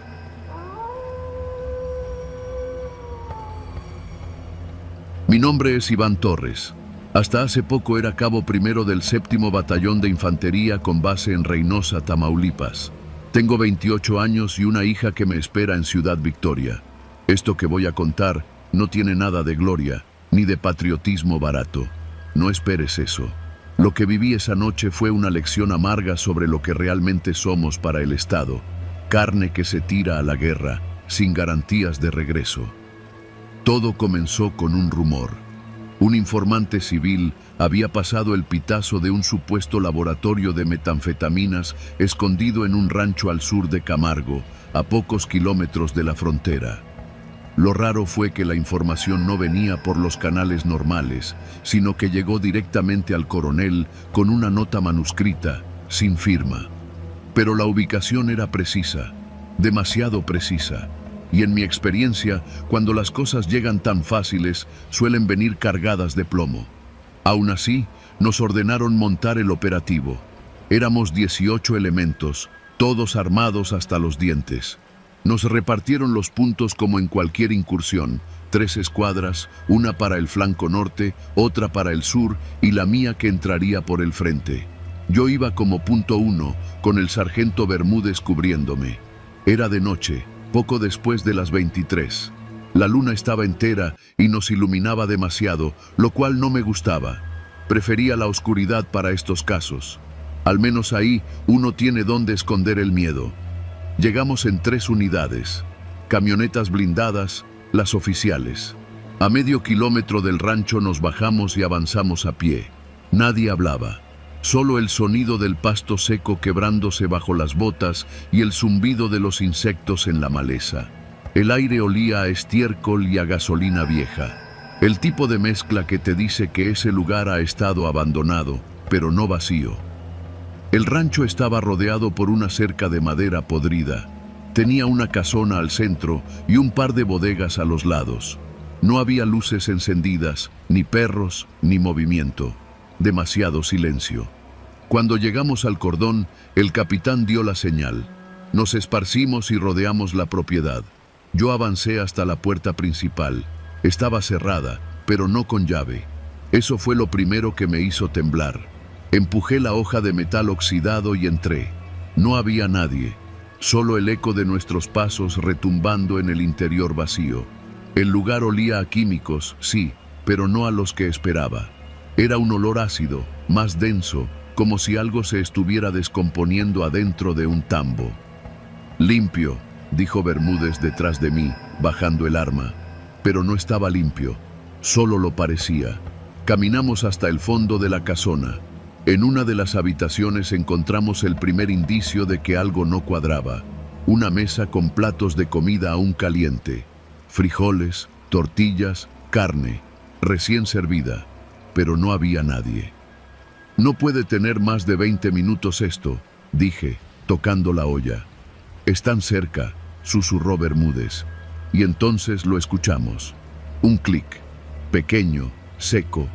Mi nombre es Iván Torres. Hasta hace poco era cabo primero del 7º Batallón de Infantería con base en Reynosa, Tamaulipas. Tengo 28 años y una hija que me espera en Ciudad Victoria. Esto que voy a contar no tiene nada de gloria, ni de patriotismo barato. No esperes eso. Lo que viví esa noche fue una lección amarga sobre lo que realmente somos para el Estado. Carne que se tira a la guerra, sin garantías de regreso. Todo comenzó con un rumor. Un informante civil había pasado el pitazo de un supuesto laboratorio de metanfetaminas escondido en un rancho al sur de Camargo, a pocos kilómetros de la frontera. Lo raro fue que la información no venía por los canales normales, sino que llegó directamente al coronel con una nota manuscrita, sin firma. Pero la ubicación era precisa, demasiado precisa. Y en mi experiencia, cuando las cosas llegan tan fáciles, suelen venir cargadas de plomo. Aún así, nos ordenaron montar el operativo. Éramos 18 elementos, todos armados hasta los dientes. Nos repartieron los puntos como en cualquier incursión, 3 escuadras, una para el flanco norte, otra para el sur y la mía que entraría por el frente. Yo iba como punto 1, con el sargento Bermúdez cubriéndome. Era de noche, poco después de las 23. La luna estaba entera y nos iluminaba demasiado, lo cual no me gustaba. Prefería la oscuridad para estos casos. Al menos ahí uno tiene dónde esconder el miedo. Llegamos en 3 unidades, camionetas blindadas, las oficiales. A medio kilómetro del rancho nos bajamos y avanzamos a pie. Nadie hablaba. Solo el sonido del pasto seco quebrándose bajo las botas y el zumbido de los insectos en la maleza. El aire olía a estiércol y a gasolina vieja. El tipo de mezcla que te dice que ese lugar ha estado abandonado, pero no vacío. El rancho estaba rodeado por una cerca de madera podrida. Tenía una casona al centro y un par de bodegas a los lados. No había luces encendidas, ni perros, ni movimiento. Demasiado silencio. Cuando llegamos al cordón, el capitán dio la señal. Nos esparcimos y rodeamos la propiedad. Yo avancé hasta la puerta principal. Estaba cerrada, pero no con llave. Eso fue lo primero que me hizo temblar. Empujé la hoja de metal oxidado y entré. No había nadie, solo el eco de nuestros pasos retumbando en el interior vacío. El lugar olía a químicos, sí, pero no a los que esperaba. Era un olor ácido, más denso, como si algo se estuviera descomponiendo adentro de un tambo. «Limpio», dijo Bermúdez detrás de mí, bajando el arma. Pero no estaba limpio, solo lo parecía. Caminamos hasta el fondo de la casona. En una de las habitaciones encontramos el primer indicio de que algo no cuadraba. Una mesa con platos de comida aún caliente. Frijoles, tortillas, carne, recién servida. Pero no había nadie. «No puede tener más de 20 minutos esto», dije, tocando la olla. «Están cerca, susurró Bermúdez. Y entonces lo escuchamos. Un clic, pequeño, seco,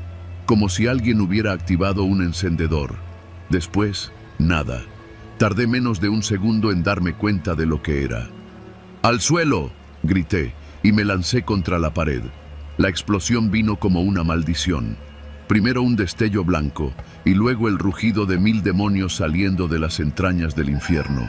como si alguien hubiera activado un encendedor. Después, nada. Tardé menos de un segundo en darme cuenta de lo que era. ¡Al suelo!, grité, y me lancé contra la pared. La explosión vino como una maldición. Primero un destello blanco, y luego el rugido de 1000 demonios saliendo de las entrañas del infierno.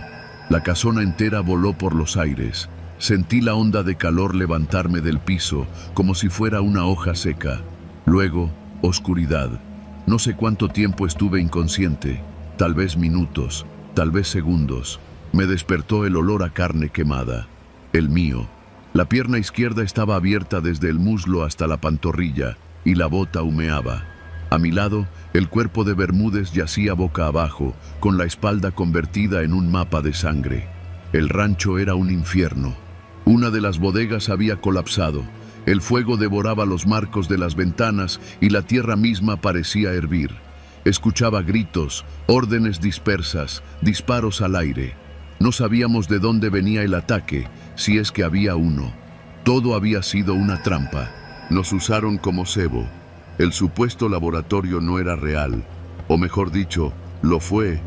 La casona entera voló por los aires. Sentí la onda de calor levantarme del piso, como si fuera una hoja seca. Luego, oscuridad. No sé cuánto tiempo estuve inconsciente, tal vez minutos, tal vez segundos. Me despertó el olor a carne quemada. El mío. La pierna izquierda estaba abierta desde el muslo hasta la pantorrilla, y la bota humeaba. A mi lado, el cuerpo de Bermúdez yacía boca abajo, con la espalda convertida en un mapa de sangre. El rancho era un infierno. Una de las bodegas había colapsado. El fuego devoraba los marcos de las ventanas y la tierra misma parecía hervir. Escuchaba gritos, órdenes dispersas, disparos al aire. No sabíamos de dónde venía el ataque, si es que había uno. Todo había sido una trampa. Nos usaron como cebo. El supuesto laboratorio no era real, o mejor dicho, lo fue,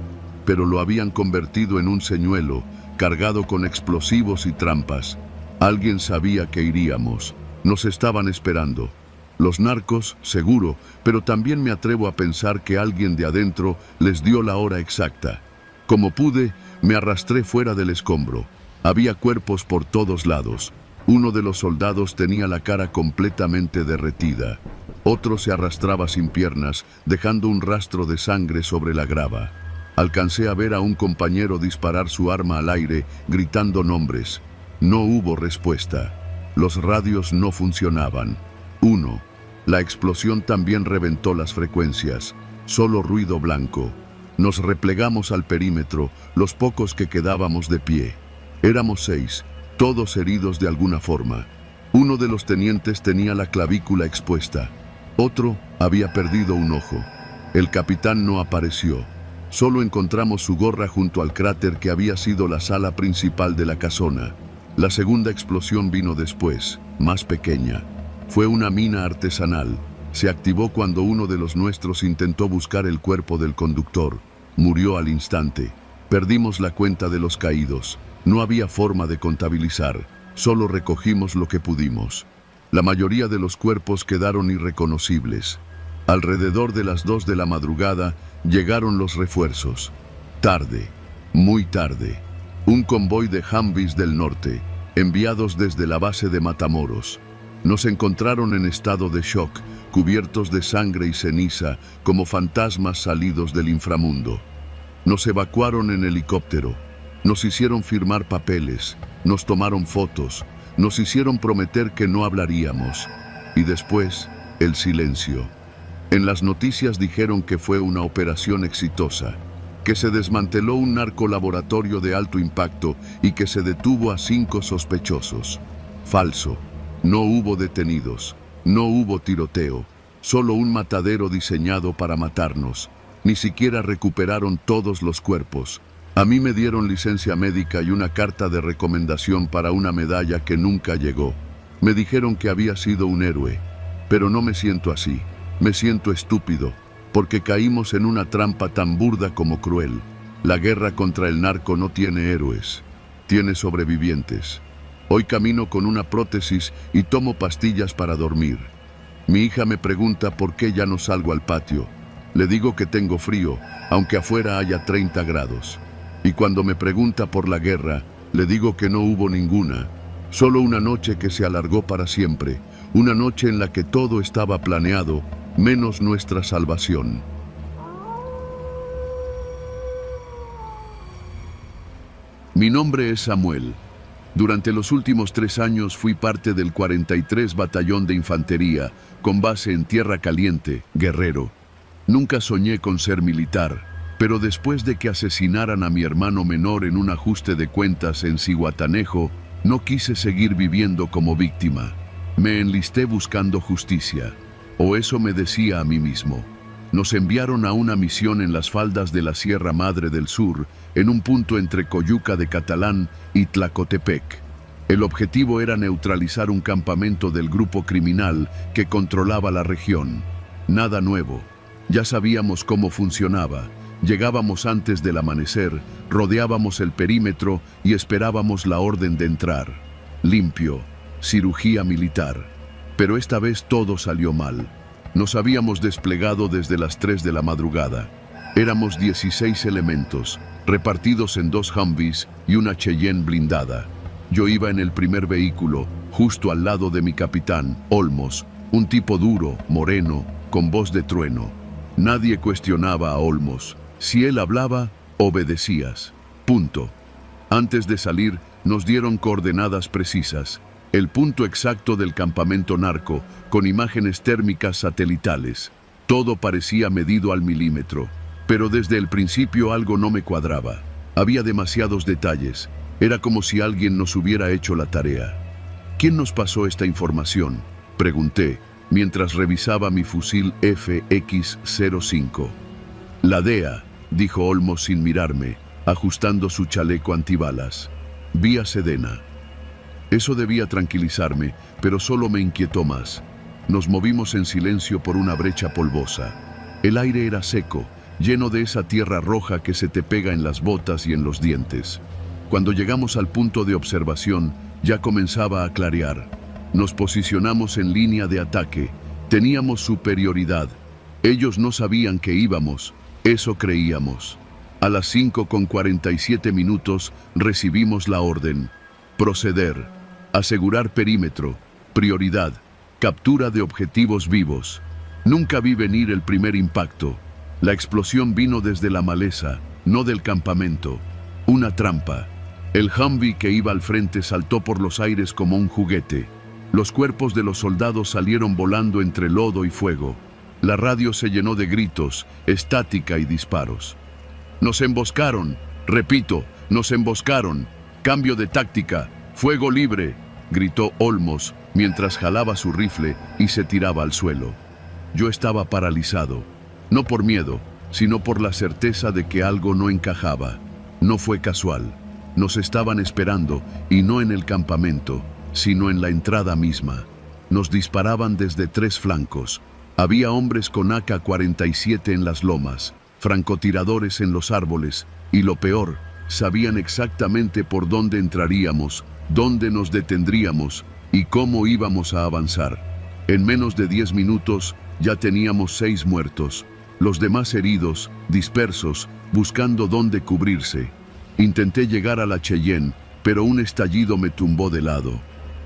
pero lo habían convertido en un señuelo, cargado con explosivos y trampas. Alguien sabía que iríamos. Nos estaban esperando. Los narcos, seguro, pero también me atrevo a pensar que alguien de adentro les dio la hora exacta. Como pude, me arrastré fuera del escombro. Había cuerpos por todos lados. Uno de los soldados tenía la cara completamente derretida. Otro se arrastraba sin piernas, dejando un rastro de sangre sobre la grava. Alcancé a ver a un compañero disparar su arma al aire, gritando nombres. No hubo respuesta. Los radios no funcionaban. 1. La explosión también reventó las frecuencias. Solo ruido blanco. Nos replegamos al perímetro, los pocos que quedábamos de pie. Éramos 6, todos heridos de alguna forma. Uno de los tenientes tenía la clavícula expuesta. Otro había perdido un ojo. El capitán no apareció. Solo encontramos su gorra junto al cráter que había sido la sala principal de la casona. La segunda explosión vino después, más pequeña. Fue una mina artesanal. Se activó cuando uno de los nuestros intentó buscar el cuerpo del conductor. Murió al instante. Perdimos la cuenta de los caídos. No había forma de contabilizar. Solo recogimos lo que pudimos. La mayoría de los cuerpos quedaron irreconocibles. Alrededor de las 2 de la madrugada llegaron los refuerzos. Tarde, muy tarde. Un convoy de Humvees del norte, enviados desde la base de Matamoros. Nos encontraron en estado de shock, cubiertos de sangre y ceniza, como fantasmas salidos del inframundo. Nos evacuaron en helicóptero. Nos hicieron firmar papeles, nos tomaron fotos, nos hicieron prometer que no hablaríamos. Y después, el silencio. En las noticias dijeron que fue una operación exitosa, que se desmanteló un narcolaboratorio de alto impacto y que se detuvo a 5 sospechosos. Falso. No hubo detenidos, no hubo tiroteo, solo un matadero diseñado para matarnos. Ni siquiera recuperaron todos los cuerpos. A mí me dieron licencia médica y una carta de recomendación para una medalla que nunca llegó. Me dijeron que había sido un héroe, pero no me siento así. Me siento estúpido, porque caímos en una trampa tan burda como cruel. La guerra contra el narco no tiene héroes, tiene sobrevivientes. Hoy camino con una prótesis y tomo pastillas para dormir. Mi hija me pregunta por qué ya no salgo al patio. Le digo que tengo frío, aunque afuera haya 30 grados. Y cuando me pregunta por la guerra, le digo que no hubo ninguna. Solo una noche que se alargó para siempre. Una noche en la que todo estaba planeado, menos nuestra salvación. Mi nombre es Samuel. Durante los últimos 3 años fui parte del 43 Batallón de Infantería, con base en Tierra Caliente, Guerrero. Nunca soñé con ser militar, pero después de que asesinaran a mi hermano menor en un ajuste de cuentas en Zihuatanejo, no quise seguir viviendo como víctima. Me enlisté buscando justicia, o eso me decía a mí mismo. Nos enviaron a una misión en las faldas de la Sierra Madre del Sur, en un punto entre Coyuca de Catalán y Tlacotepec. El objetivo era neutralizar un campamento del grupo criminal que controlaba la región. Nada nuevo. Ya sabíamos cómo funcionaba. Llegábamos antes del amanecer, rodeábamos el perímetro y esperábamos la orden de entrar. Limpio. Cirugía militar. Pero esta vez todo salió mal. Nos habíamos desplegado desde las 3 de la madrugada. Éramos 16 elementos, repartidos en 2 Humvees y una Cheyenne blindada. Yo iba en el primer vehículo, justo al lado de mi capitán, Olmos, un tipo duro, moreno, con voz de trueno. Nadie cuestionaba a Olmos. Si él hablaba, obedecías. Punto. Antes de salir, nos dieron coordenadas precisas. El punto exacto del campamento narco, con imágenes térmicas satelitales. Todo parecía medido al milímetro. Pero desde el principio algo no me cuadraba. Había demasiados detalles. Era como si alguien nos hubiera hecho la tarea. ¿Quién nos pasó esta información?, pregunté, mientras revisaba mi fusil FX-05. La DEA, dijo Olmos sin mirarme, ajustando su chaleco antibalas. Vía Sedena. Eso debía tranquilizarme, pero solo me inquietó más. Nos movimos en silencio por una brecha polvosa. El aire era seco, lleno de esa tierra roja que se te pega en las botas y en los dientes. Cuando llegamos al punto de observación, ya comenzaba a clarear. Nos posicionamos en línea de ataque. Teníamos superioridad. Ellos no sabían que íbamos. Eso creíamos. A las 5:47 recibimos la orden. Proceder. Asegurar perímetro. Prioridad. Captura de objetivos vivos. Nunca vi venir el primer impacto. La explosión vino desde la maleza, no del campamento. Una trampa. El Humvee que iba al frente saltó por los aires como un juguete. Los cuerpos de los soldados salieron volando entre lodo y fuego. La radio se llenó de gritos, estática y disparos. ¡Nos emboscaron! Repito, ¡nos emboscaron! ¡Cambio de táctica! ¡Fuego libre!, gritó Olmos mientras jalaba su rifle y se tiraba al suelo. Yo estaba paralizado, no por miedo, sino por la certeza de que algo no encajaba. No fue casual. Nos estaban esperando, y no en el campamento, sino en la entrada misma. Nos disparaban desde 3 flancos. Había hombres con AK-47 en las lomas, francotiradores en los árboles, y lo peor, sabían exactamente por dónde entraríamos, dónde nos detendríamos y cómo íbamos a avanzar. En menos de 10 minutos ya teníamos 6 muertos, los demás heridos, dispersos, buscando dónde cubrirse. Intenté llegar a la Cheyenne, pero un estallido me tumbó de lado.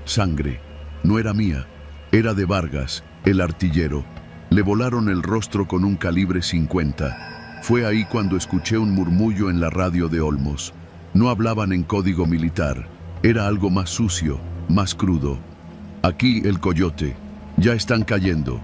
Sangre. No era mía, era de Vargas, el artillero. Le volaron el rostro con un calibre 50. Fue ahí cuando escuché un murmullo en la radio de Olmos. No hablaban en código militar. Era algo más sucio, más crudo. Aquí el coyote. Ya están cayendo.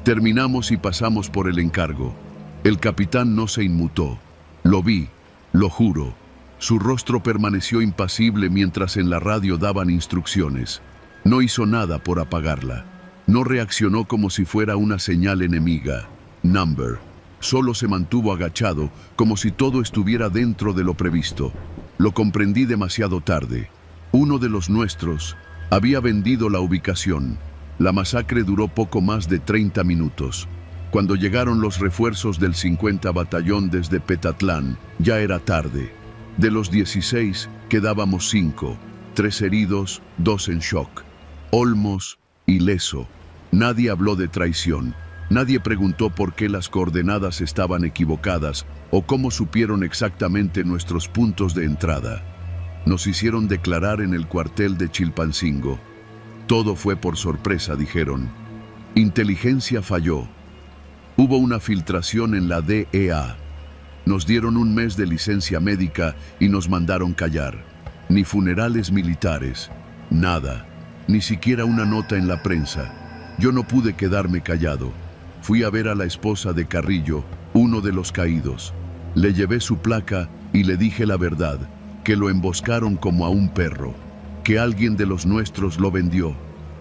Terminamos y pasamos por el encargo. El capitán no se inmutó. Lo vi, lo juro. Su rostro permaneció impasible mientras en la radio daban instrucciones. No hizo nada por apagarla. No reaccionó como si fuera una señal enemiga. Number. Solo se mantuvo agachado, como si todo estuviera dentro de lo previsto. Lo comprendí demasiado tarde. Uno de los nuestros había vendido la ubicación. La masacre duró poco más de 30 minutos. Cuando llegaron los refuerzos del 50 Batallón desde Petatlán, ya era tarde. De los 16, quedábamos 5, 3 heridos, 2 en shock. Olmos, ileso. Nadie habló de traición. Nadie preguntó por qué las coordenadas estaban equivocadas o cómo supieron exactamente nuestros puntos de entrada. Nos hicieron declarar en el cuartel de Chilpancingo. Todo fue por sorpresa, dijeron. Inteligencia falló. Hubo una filtración en la DEA. Nos dieron un mes de licencia médica y nos mandaron callar. Ni funerales militares, nada. Ni siquiera una nota en la prensa. Yo no pude quedarme callado. Fui a ver a la esposa de Carrillo, uno de los caídos. Le llevé su placa y le dije la verdad, que lo emboscaron como a un perro, que alguien de los nuestros lo vendió,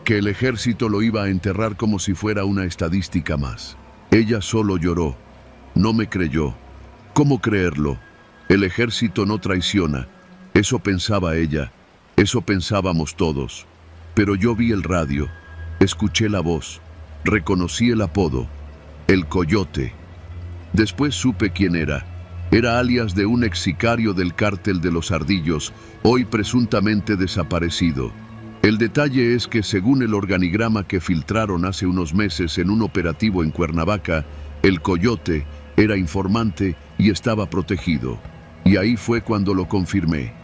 que el ejército lo iba a enterrar como si fuera una estadística más. Ella solo lloró. No me creyó. ¿Cómo creerlo? El ejército no traiciona. Eso pensaba ella. Eso pensábamos todos. Pero yo vi el radio, escuché la voz, reconocí el apodo, el Coyote. Después supe quién era. Era alias de un ex sicario del cártel de los Ardillos, hoy presuntamente desaparecido. El detalle es que según el organigrama que filtraron hace unos meses en un operativo en Cuernavaca, el Coyote era informante y estaba protegido. Y ahí fue cuando lo confirmé.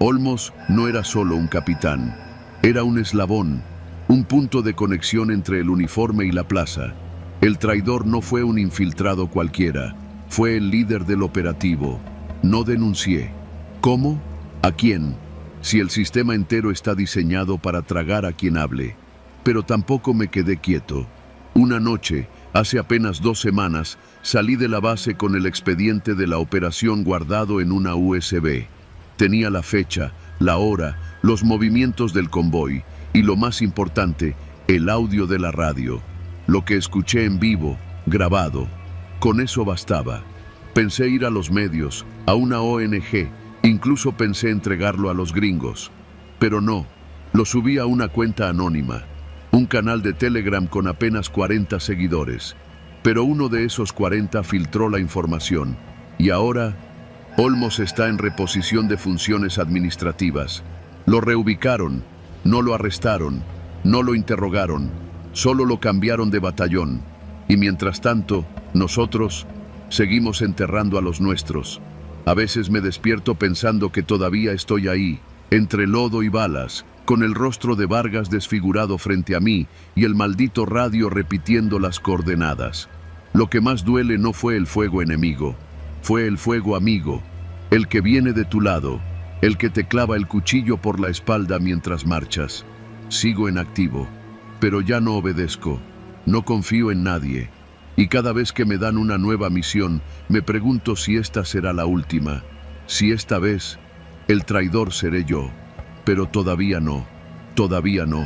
Olmos no era solo un capitán, era un eslabón, un punto de conexión entre el uniforme y la plaza. El traidor no fue un infiltrado cualquiera, fue el líder del operativo. No denuncié. ¿Cómo? ¿A quién? Si el sistema entero está diseñado para tragar a quien hable. Pero tampoco me quedé quieto. Una noche, hace apenas 2 semanas, salí de la base con el expediente de la operación guardado en una USB. Tenía la fecha, la hora, los movimientos del convoy y, lo más importante, el audio de la radio. Lo que escuché en vivo, grabado. Con eso bastaba. Pensé ir a los medios, a una ONG, incluso pensé entregarlo a los gringos. Pero no, lo subí a una cuenta anónima, un canal de Telegram con apenas 40 seguidores. Pero uno de esos 40 filtró la información. Y ahora, Olmos está en reposición de funciones administrativas. Lo reubicaron, no lo arrestaron, no lo interrogaron, solo lo cambiaron de batallón. Y mientras tanto, nosotros seguimos enterrando a los nuestros. A veces me despierto pensando que todavía estoy ahí, entre lodo y balas, con el rostro de Vargas desfigurado frente a mí y el maldito radio repitiendo las coordenadas. Lo que más duele no fue el fuego enemigo, fue el fuego amigo, el que viene de tu lado, el que te clava el cuchillo por la espalda mientras marchas. Sigo en activo, pero ya no obedezco, no confío en nadie. Y cada vez que me dan una nueva misión, me pregunto si esta será la última. Si esta vez, el traidor seré yo. Pero todavía no, todavía no.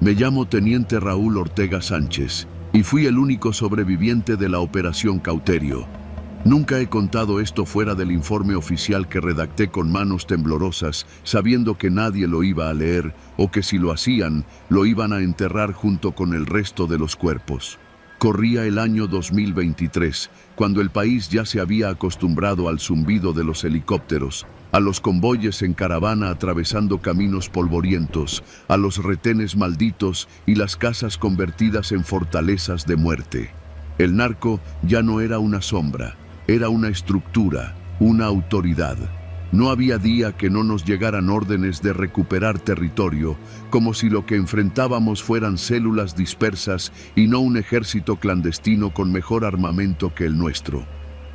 Me llamo Teniente Raúl Ortega Sánchez y fui el único sobreviviente de la Operación Cauterio. Nunca he contado esto fuera del informe oficial que redacté con manos temblorosas, sabiendo que nadie lo iba a leer o que si lo hacían, lo iban a enterrar junto con el resto de los cuerpos. Corría el año 2023, cuando el país ya se había acostumbrado al zumbido de los helicópteros, a los convoyes en caravana atravesando caminos polvorientos, a los retenes malditos y las casas convertidas en fortalezas de muerte. El narco ya no era una sombra. Era una estructura, una autoridad. No había día que no nos llegaran órdenes de recuperar territorio, como si lo que enfrentábamos fueran células dispersas y no un ejército clandestino con mejor armamento que el nuestro.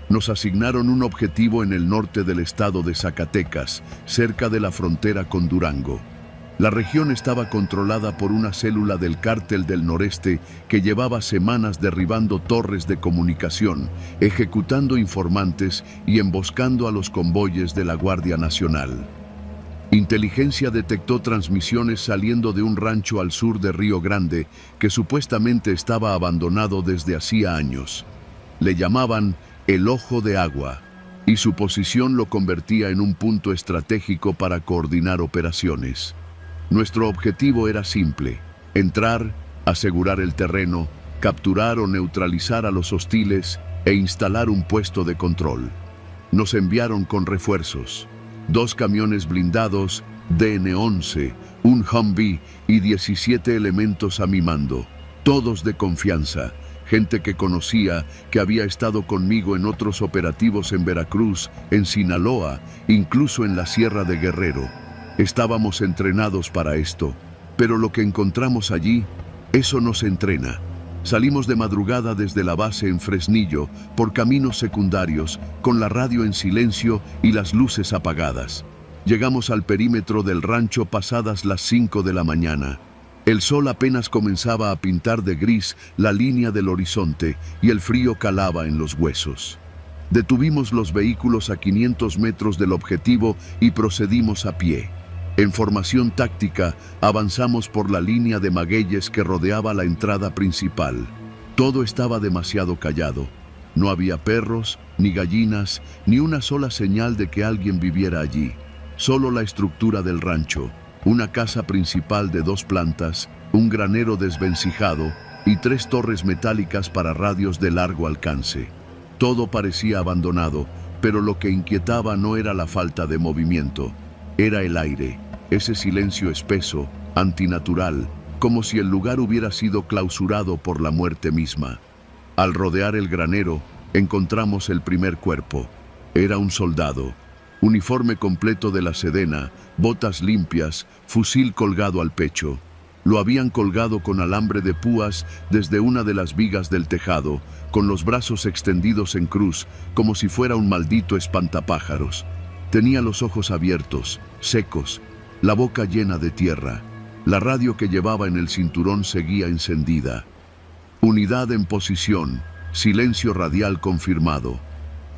Nos asignaron un objetivo en el norte del estado de Zacatecas, cerca de la frontera con Durango. La región estaba controlada por una célula del Cártel del Noreste que llevaba semanas derribando torres de comunicación, ejecutando informantes y emboscando a los convoyes de la Guardia Nacional. Inteligencia detectó transmisiones saliendo de un rancho al sur de Río Grande que supuestamente estaba abandonado desde hacía años. Le llamaban el Ojo de Agua, y su posición lo convertía en un punto estratégico para coordinar operaciones. Nuestro objetivo era simple: entrar, asegurar el terreno, capturar o neutralizar a los hostiles e instalar un puesto de control. Nos enviaron con refuerzos: 2 camiones blindados, DN-11, un Humvee y 17 elementos a mi mando, todos de confianza, gente que conocía, que había estado conmigo en otros operativos en Veracruz, en Sinaloa, incluso en la Sierra de Guerrero. Estábamos entrenados para esto, pero lo que encontramos allí, eso no se entrena. Salimos de madrugada desde la base en Fresnillo, por caminos secundarios, con la radio en silencio y las luces apagadas. Llegamos al perímetro del rancho pasadas las 5 de la mañana. El sol apenas comenzaba a pintar de gris la línea del horizonte y el frío calaba en los huesos. Detuvimos los vehículos a 500 metros del objetivo y procedimos a pie. En formación táctica, avanzamos por la línea de magueyes que rodeaba la entrada principal. Todo estaba demasiado callado. No había perros, ni gallinas, ni una sola señal de que alguien viviera allí. Solo la estructura del rancho, una casa principal de 2 plantas, un granero desvencijado y 3 torres metálicas para radios de largo alcance. Todo parecía abandonado, pero lo que inquietaba no era la falta de movimiento, era el aire, ese silencio espeso, antinatural, como si el lugar hubiera sido clausurado por la muerte misma. Al rodear el granero, encontramos el primer cuerpo. Era un soldado. Uniforme completo de la Sedena, botas limpias, fusil colgado al pecho. Lo habían colgado con alambre de púas desde una de las vigas del tejado, con los brazos extendidos en cruz, como si fuera un maldito espantapájaros. Tenía los ojos abiertos, secos, la boca llena de tierra. La radio que llevaba en el cinturón seguía encendida. Unidad en posición, silencio radial confirmado.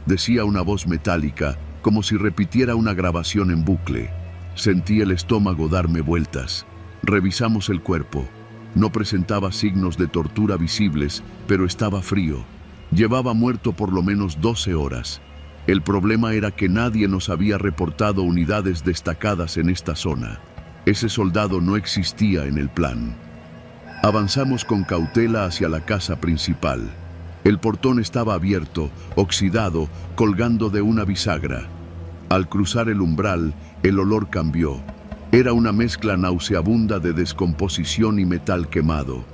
Decía una voz metálica, como si repitiera una grabación en bucle. Sentí el estómago darme vueltas. Revisamos el cuerpo. No presentaba signos de tortura visibles, pero estaba frío. Llevaba muerto por lo menos 12 horas. El problema era que nadie nos había reportado unidades destacadas en esta zona. Ese soldado no existía en el plan. Avanzamos con cautela hacia la casa principal. El portón estaba abierto, oxidado, colgando de una bisagra. Al cruzar el umbral, el olor cambió. Era una mezcla nauseabunda de descomposición y metal quemado.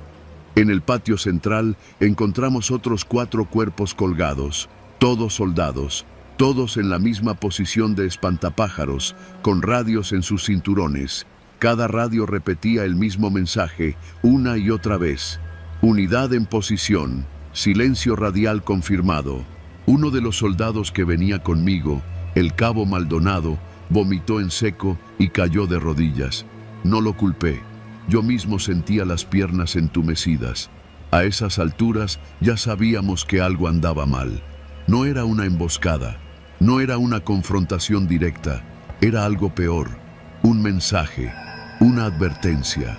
En el patio central encontramos otros 4 cuerpos colgados, todos soldados, todos en la misma posición de espantapájaros, con radios en sus cinturones. Cada radio repetía el mismo mensaje, una y otra vez. Unidad en posición, silencio radial confirmado. Uno de los soldados que venía conmigo, el cabo Maldonado, vomitó en seco y cayó de rodillas. No lo culpé. Yo mismo sentía las piernas entumecidas. A esas alturas ya sabíamos que algo andaba mal. No era una emboscada, no era una confrontación directa, era algo peor, un mensaje, una advertencia.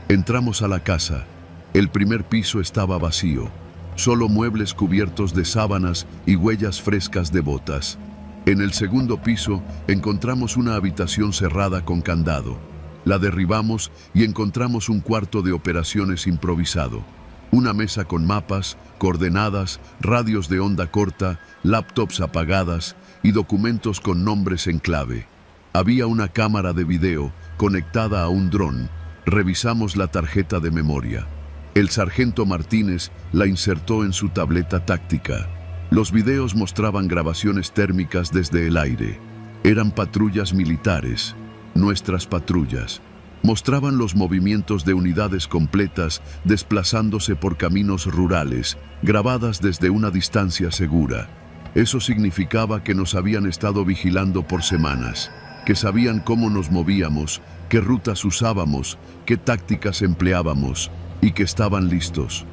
Entramos a la casa. El primer piso estaba vacío, solo muebles cubiertos de sábanas y huellas frescas de botas. En el segundo piso encontramos una habitación cerrada con candado. La derribamos y encontramos un cuarto de operaciones improvisado. Una mesa con mapas, coordenadas, radios de onda corta, laptops apagadas y documentos con nombres en clave. Había una cámara de video conectada a un dron. Revisamos la tarjeta de memoria. El sargento Martínez la insertó en su tableta táctica. Los videos mostraban grabaciones térmicas desde el aire. Eran patrullas militares, nuestras patrullas. Mostraban los movimientos de unidades completas desplazándose por caminos rurales, grabadas desde una distancia segura. Eso significaba que nos habían estado vigilando por semanas, que sabían cómo nos movíamos, qué rutas usábamos, qué tácticas empleábamos y que estaban listos.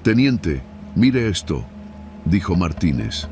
«Teniente, mire esto», dijo Martínez.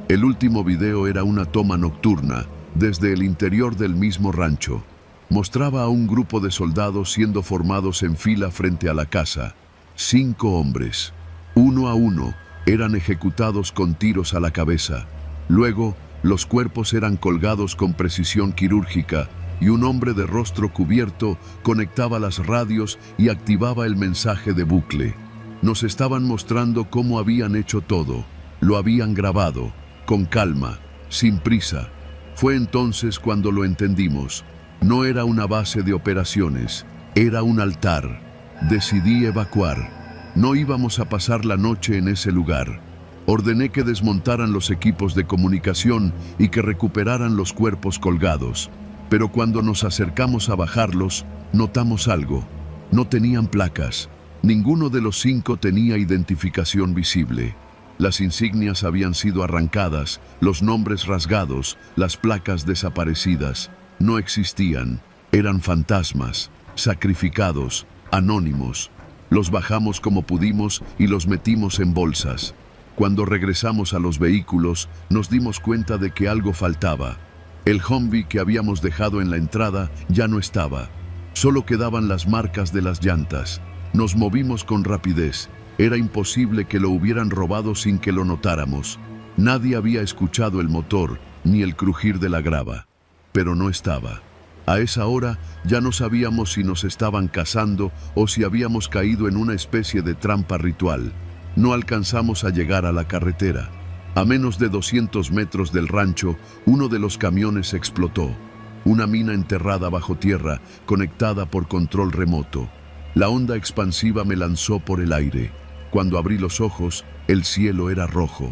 El último video era una toma nocturna desde el interior del mismo rancho. Mostraba a un grupo de soldados siendo formados en fila frente a la casa. 5 hombres. Uno a uno eran ejecutados con tiros a la cabeza. Luego, los cuerpos eran colgados con precisión quirúrgica y un hombre de rostro cubierto conectaba las radios y activaba el mensaje de bucle. Nos estaban mostrando cómo habían hecho todo. Lo habían grabado, con calma, sin prisa. Fue entonces cuando lo entendimos. No era una base de operaciones, era un altar. Decidí evacuar. No íbamos a pasar la noche en ese lugar. Ordené que desmontaran los equipos de comunicación y que recuperaran los cuerpos colgados. Pero cuando nos acercamos a bajarlos, notamos algo. No tenían placas. Ninguno de los 5 tenía identificación visible. Las insignias habían sido arrancadas, los nombres rasgados, las placas desaparecidas. No existían, eran fantasmas, sacrificados, anónimos. Los bajamos como pudimos y los metimos en bolsas. Cuando regresamos a los vehículos, nos dimos cuenta de que algo faltaba. El Humvee que habíamos dejado en la entrada ya no estaba. Solo quedaban las marcas de las llantas. Nos movimos con rapidez. Era imposible que lo hubieran robado sin que lo notáramos. Nadie había escuchado el motor ni el crujir de la grava. Pero no estaba. A esa hora ya no sabíamos si nos estaban cazando o si habíamos caído en una especie de trampa ritual. No alcanzamos a llegar a la carretera. A menos de 200 metros del rancho, uno de los camiones explotó. Una mina enterrada bajo tierra, conectada por control remoto. La onda expansiva me lanzó por el aire. Cuando abrí los ojos, el cielo era rojo.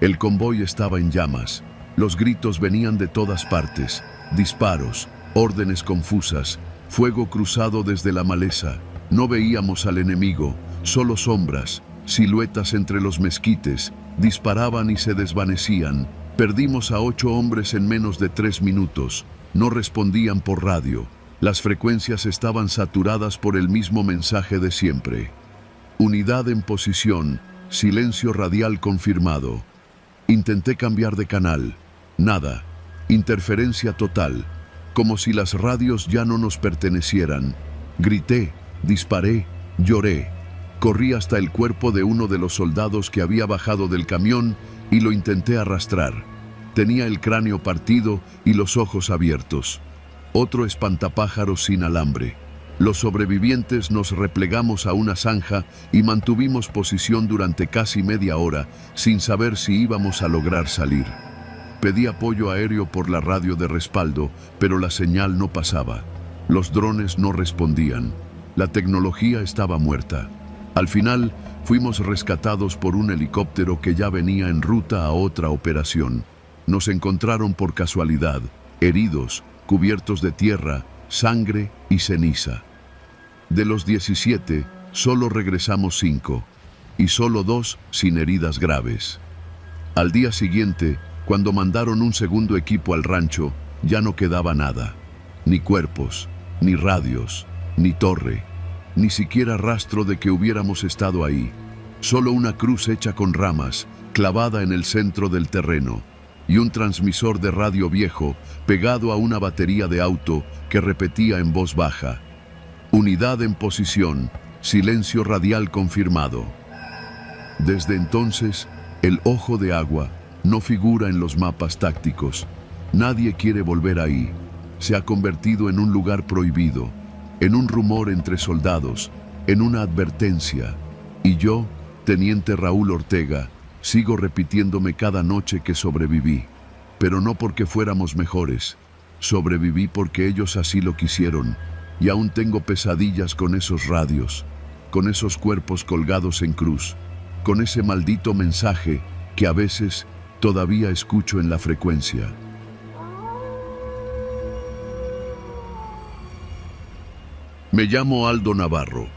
El convoy estaba en llamas. Los gritos venían de todas partes. Disparos, órdenes confusas, fuego cruzado desde la maleza. No veíamos al enemigo, solo sombras, siluetas entre los mezquites. Disparaban y se desvanecían. Perdimos a 8 hombres en menos de 3 minutos. No respondían por radio. Las frecuencias estaban saturadas por el mismo mensaje de siempre. Unidad en posición, silencio radial confirmado. Intenté cambiar de canal. Nada. Interferencia total. Como si las radios ya no nos pertenecieran. Grité, disparé, lloré. Corrí hasta el cuerpo de uno de los soldados que había bajado del camión y lo intenté arrastrar. Tenía el cráneo partido y los ojos abiertos. Otro espantapájaros sin alambre. Los sobrevivientes nos replegamos a una zanja y mantuvimos posición durante casi media hora, sin saber si íbamos a lograr salir. Pedí apoyo aéreo por la radio de respaldo, pero la señal no pasaba. Los drones no respondían. La tecnología estaba muerta. Al final, fuimos rescatados por un helicóptero que ya venía en ruta a otra operación. Nos encontraron por casualidad, heridos, cubiertos de tierra, sangre y ceniza. De los 17, solo regresamos 5, y solo 2 sin heridas graves. Al día siguiente, cuando mandaron un segundo equipo al rancho, ya no quedaba nada. Ni cuerpos, ni radios, ni torre, ni siquiera rastro de que hubiéramos estado ahí. Solo una cruz hecha con ramas, clavada en el centro del terreno, y un transmisor de radio viejo pegado a una batería de auto que repetía en voz baja: unidad en posición, silencio radial confirmado. Desde entonces, el Ojo de Agua no figura en los mapas tácticos. Nadie quiere volver ahí. Se ha convertido en un lugar prohibido, en un rumor entre soldados, en una advertencia. Y yo, teniente Raúl Ortega, sigo repitiéndome cada noche que sobreviví. Pero no porque fuéramos mejores. Sobreviví porque ellos así lo quisieron. Y aún tengo pesadillas con esos radios, con esos cuerpos colgados en cruz, con ese maldito mensaje que a veces todavía escucho en la frecuencia. Me llamo Aldo Navarro.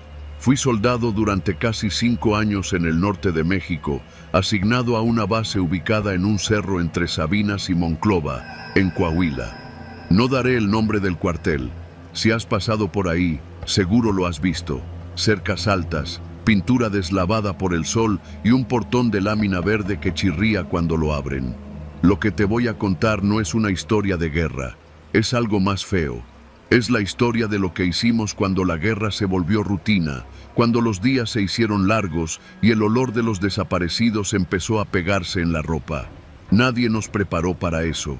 Fui soldado durante casi 5 años en el norte de México, asignado a una base ubicada en un cerro entre Sabinas y Monclova, en Coahuila. No daré el nombre del cuartel. Si has pasado por ahí, seguro lo has visto. Cercas altas, pintura deslavada por el sol y un portón de lámina verde que chirría cuando lo abren. Lo que te voy a contar no es una historia de guerra, es algo más feo. Es la historia de lo que hicimos cuando la guerra se volvió rutina, cuando los días se hicieron largos y el olor de los desaparecidos empezó a pegarse en la ropa. Nadie nos preparó para eso.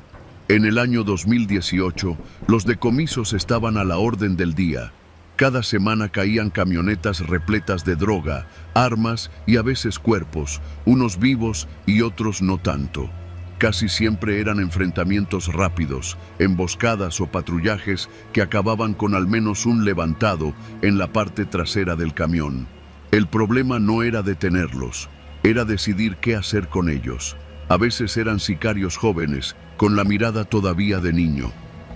En el año 2018, los decomisos estaban a la orden del día. Cada semana caían camionetas repletas de droga, armas y a veces cuerpos, unos vivos y otros no tanto. Casi siempre eran enfrentamientos rápidos, emboscadas o patrullajes que acababan con al menos un levantado en la parte trasera del camión. El problema no era detenerlos, era decidir qué hacer con ellos. A veces eran sicarios jóvenes, con la mirada todavía de niño.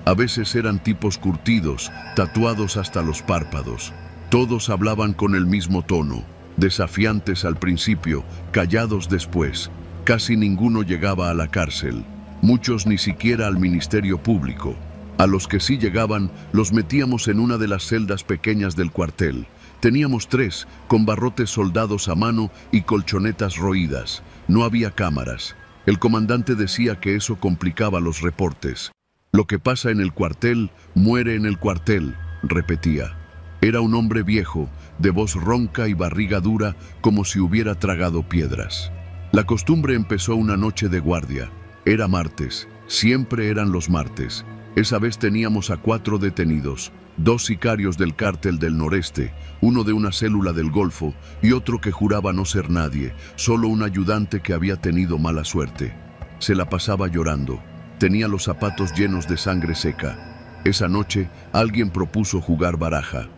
A veces eran tipos curtidos, tatuados hasta los párpados. Todos hablaban con el mismo tono, desafiantes al principio, callados después. Casi ninguno llegaba a la cárcel, muchos ni siquiera al Ministerio Público. A los que sí llegaban, los metíamos en una de las celdas pequeñas del cuartel. Teníamos 3, con barrotes soldados a mano y colchonetas roídas. No había cámaras. El comandante decía que eso complicaba los reportes. Lo que pasa en el cuartel, muere en el cuartel, repetía. Era un hombre viejo, de voz ronca y barriga dura, como si hubiera tragado piedras. La costumbre empezó una noche de guardia. Era martes, siempre eran los martes. Esa vez teníamos a 4 detenidos, 2 sicarios del cártel del noreste, uno de una célula del Golfo y otro que juraba no ser nadie, solo un ayudante que había tenido mala suerte. Se la pasaba llorando, tenía los zapatos llenos de sangre seca. Esa noche alguien propuso jugar baraja.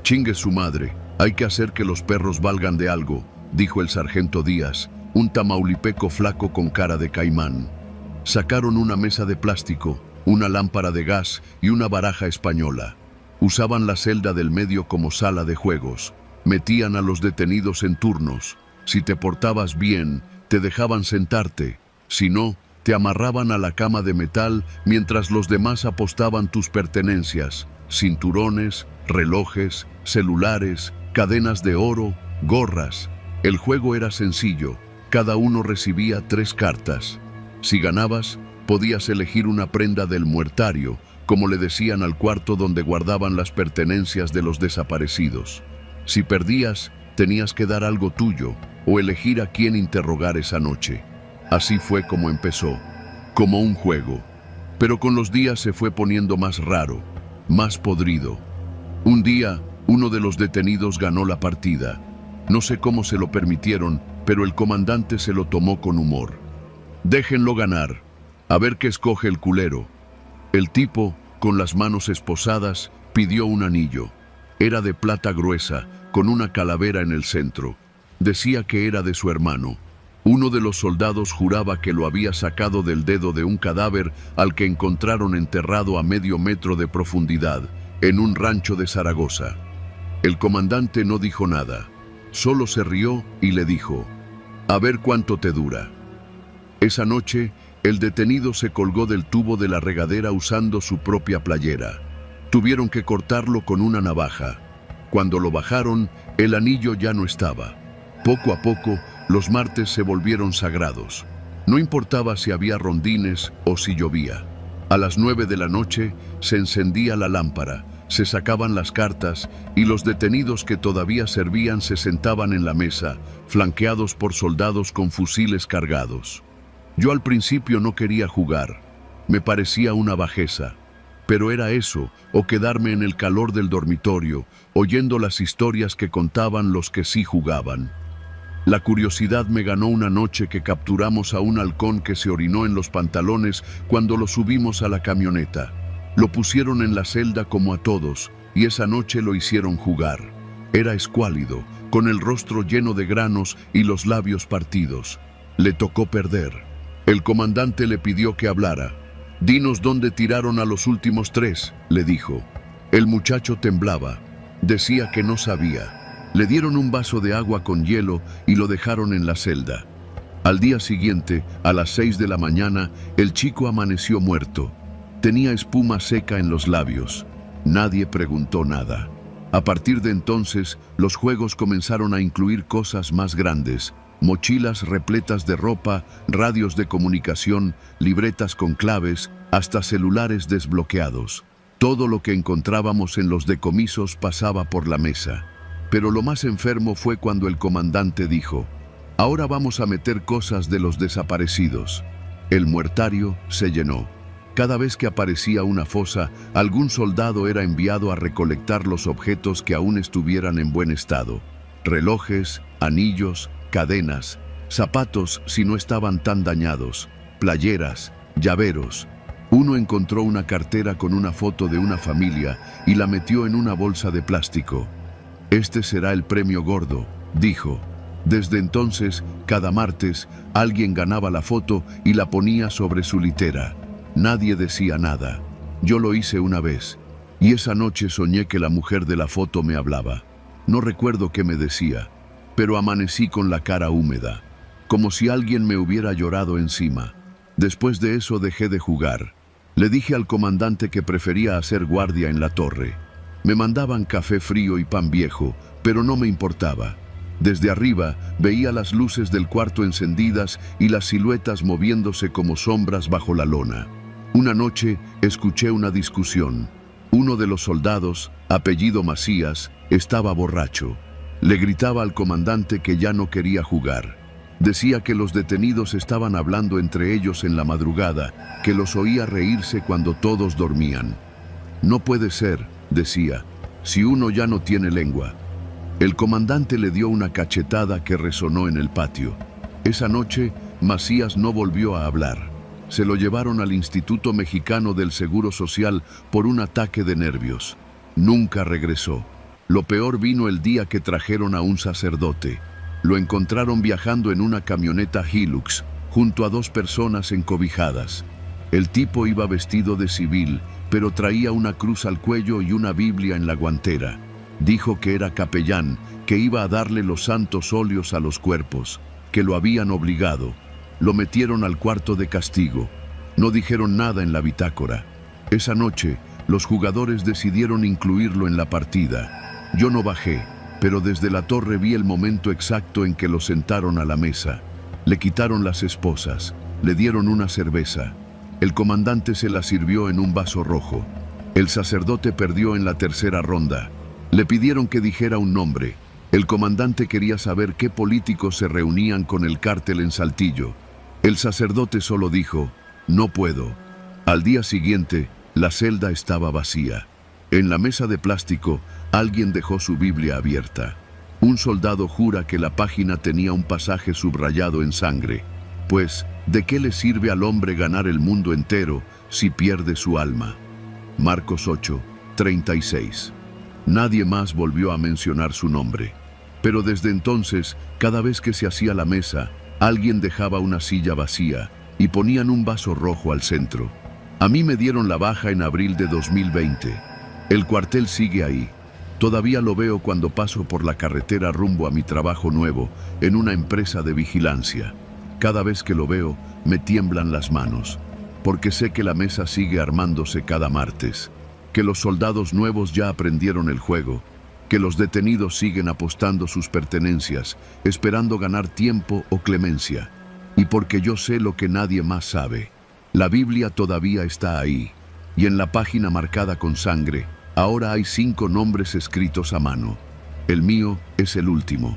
«Chingue su madre, hay que hacer que los perros valgan de algo», dijo el sargento Díaz, un tamaulipeco flaco con cara de caimán. Sacaron una mesa de plástico, una lámpara de gas y una baraja española. Usaban la celda del medio como sala de juegos. Metían a los detenidos en turnos. Si te portabas bien, te dejaban sentarte. Si no, te amarraban a la cama de metal mientras los demás apostaban tus pertenencias: cinturones, relojes, celulares, cadenas de oro, gorras. El juego era sencillo. Cada uno recibía 3 cartas. Si ganabas, podías elegir una prenda del muertario, como le decían al cuarto donde guardaban las pertenencias de los desaparecidos. Si perdías, tenías que dar algo tuyo o elegir a quién interrogar esa noche. Así fue como empezó, como un juego. Pero con los días se fue poniendo más raro, más podrido. Un día, uno de los detenidos ganó la partida. No sé cómo se lo permitieron, pero el comandante se lo tomó con humor. «Déjenlo ganar, a ver qué escoge el culero». El tipo, con las manos esposadas, pidió un anillo. Era de plata gruesa, con una calavera en el centro. Decía que era de su hermano. Uno de los soldados juraba que lo había sacado del dedo de un cadáver al que encontraron enterrado a medio metro de profundidad, en un rancho de Zaragoza. El comandante no dijo nada, solo se rió y le dijo: «A ver cuánto te dura». Esa noche, el detenido se colgó del tubo de la regadera usando su propia playera. Tuvieron que cortarlo con una navaja. Cuando lo bajaron, el anillo ya no estaba. Poco a poco, los martes se volvieron sagrados. No importaba si había rondines o si llovía. A las 9 de la noche se encendía la lámpara, se sacaban las cartas y los detenidos que todavía servían se sentaban en la mesa, flanqueados por soldados con fusiles cargados. Yo al principio no quería jugar, me parecía una bajeza, pero era eso, o quedarme en el calor del dormitorio, oyendo las historias que contaban los que sí jugaban. La curiosidad me ganó una noche que capturamos a un halcón que se orinó en los pantalones cuando lo subimos a la camioneta. Lo pusieron en la celda como a todos, y esa noche lo hicieron jugar. Era escuálido, con el rostro lleno de granos y los labios partidos. Le tocó perder. El comandante le pidió que hablara. «Dinos dónde tiraron a los últimos 3», le dijo. El muchacho temblaba. Decía que no sabía. Le dieron un vaso de agua con hielo y lo dejaron en la celda. Al día siguiente, a las 6 de la mañana, el chico amaneció muerto. Tenía espuma seca en los labios. Nadie preguntó nada. A partir de entonces, los juegos comenzaron a incluir cosas más grandes: mochilas repletas de ropa, radios de comunicación, libretas con claves, hasta celulares desbloqueados. Todo lo que encontrábamos en los decomisos pasaba por la mesa. Pero lo más enfermo fue cuando el comandante dijo: «Ahora vamos a meter cosas de los desaparecidos». El muertario se llenó. Cada vez que aparecía una fosa, algún soldado era enviado a recolectar los objetos que aún estuvieran en buen estado: relojes, anillos, cadenas, zapatos si no estaban tan dañados, playeras, llaveros. Uno encontró una cartera con una foto de una familia y la metió en una bolsa de plástico. «Este será el premio gordo», dijo. Desde entonces, cada martes, alguien ganaba la foto y la ponía sobre su litera. Nadie decía nada. Yo lo hice una vez, y esa noche soñé que la mujer de la foto me hablaba. No recuerdo qué me decía, pero amanecí con la cara húmeda, como si alguien me hubiera llorado encima. Después de eso dejé de jugar. Le dije al comandante que prefería hacer guardia en la torre. Me mandaban café frío y pan viejo, pero no me importaba. Desde arriba veía las luces del cuarto encendidas y las siluetas moviéndose como sombras bajo la lona. Una noche escuché una discusión. Uno de los soldados, apellido Macías, estaba borracho. Le gritaba al comandante que ya no quería jugar. Decía que los detenidos estaban hablando entre ellos en la madrugada, que los oía reírse cuando todos dormían. No puede ser, decía, si uno ya no tiene lengua. El comandante le dio una cachetada que resonó en el patio. Esa noche, Macías no volvió a hablar. Se lo llevaron al Instituto Mexicano del Seguro Social por un ataque de nervios. Nunca regresó. Lo peor vino el día que trajeron a un sacerdote. Lo encontraron viajando en una camioneta Hilux, junto a 2 personas encobijadas. El tipo iba vestido de civil, pero traía una cruz al cuello y una Biblia en la guantera. Dijo que era capellán, que iba a darle los santos óleos a los cuerpos, que lo habían obligado. Lo metieron al cuarto de castigo. No dijeron nada en la bitácora. Esa noche, los jugadores decidieron incluirlo en la partida. Yo no bajé, pero desde la torre vi el momento exacto en que lo sentaron a la mesa. Le quitaron las esposas, le dieron una cerveza. El comandante se la sirvió en un vaso rojo. El sacerdote perdió en la tercera ronda. Le pidieron que dijera un nombre. El comandante quería saber qué políticos se reunían con el cártel en Saltillo. El sacerdote solo dijo, no puedo. Al día siguiente, la celda estaba vacía. En la mesa de plástico, alguien dejó su Biblia abierta. Un soldado jura que la página tenía un pasaje subrayado en sangre. Pues, ¿de qué le sirve al hombre ganar el mundo entero si pierde su alma? Marcos 8, 36. Nadie más volvió a mencionar su nombre. Pero desde entonces, cada vez que se hacía la mesa, alguien dejaba una silla vacía y ponían un vaso rojo al centro. A mí me dieron la baja en abril de 2020. El cuartel sigue ahí. Todavía lo veo cuando paso por la carretera rumbo a mi trabajo nuevo en una empresa de vigilancia. Cada vez que lo veo, me tiemblan las manos, porque sé que la mesa sigue armándose cada martes, que los soldados nuevos ya aprendieron el juego, que los detenidos siguen apostando sus pertenencias, esperando ganar tiempo o clemencia, y porque yo sé lo que nadie más sabe. La Biblia todavía está ahí, y en la página marcada con sangre, ahora hay 5 nombres escritos a mano. El mío es el último.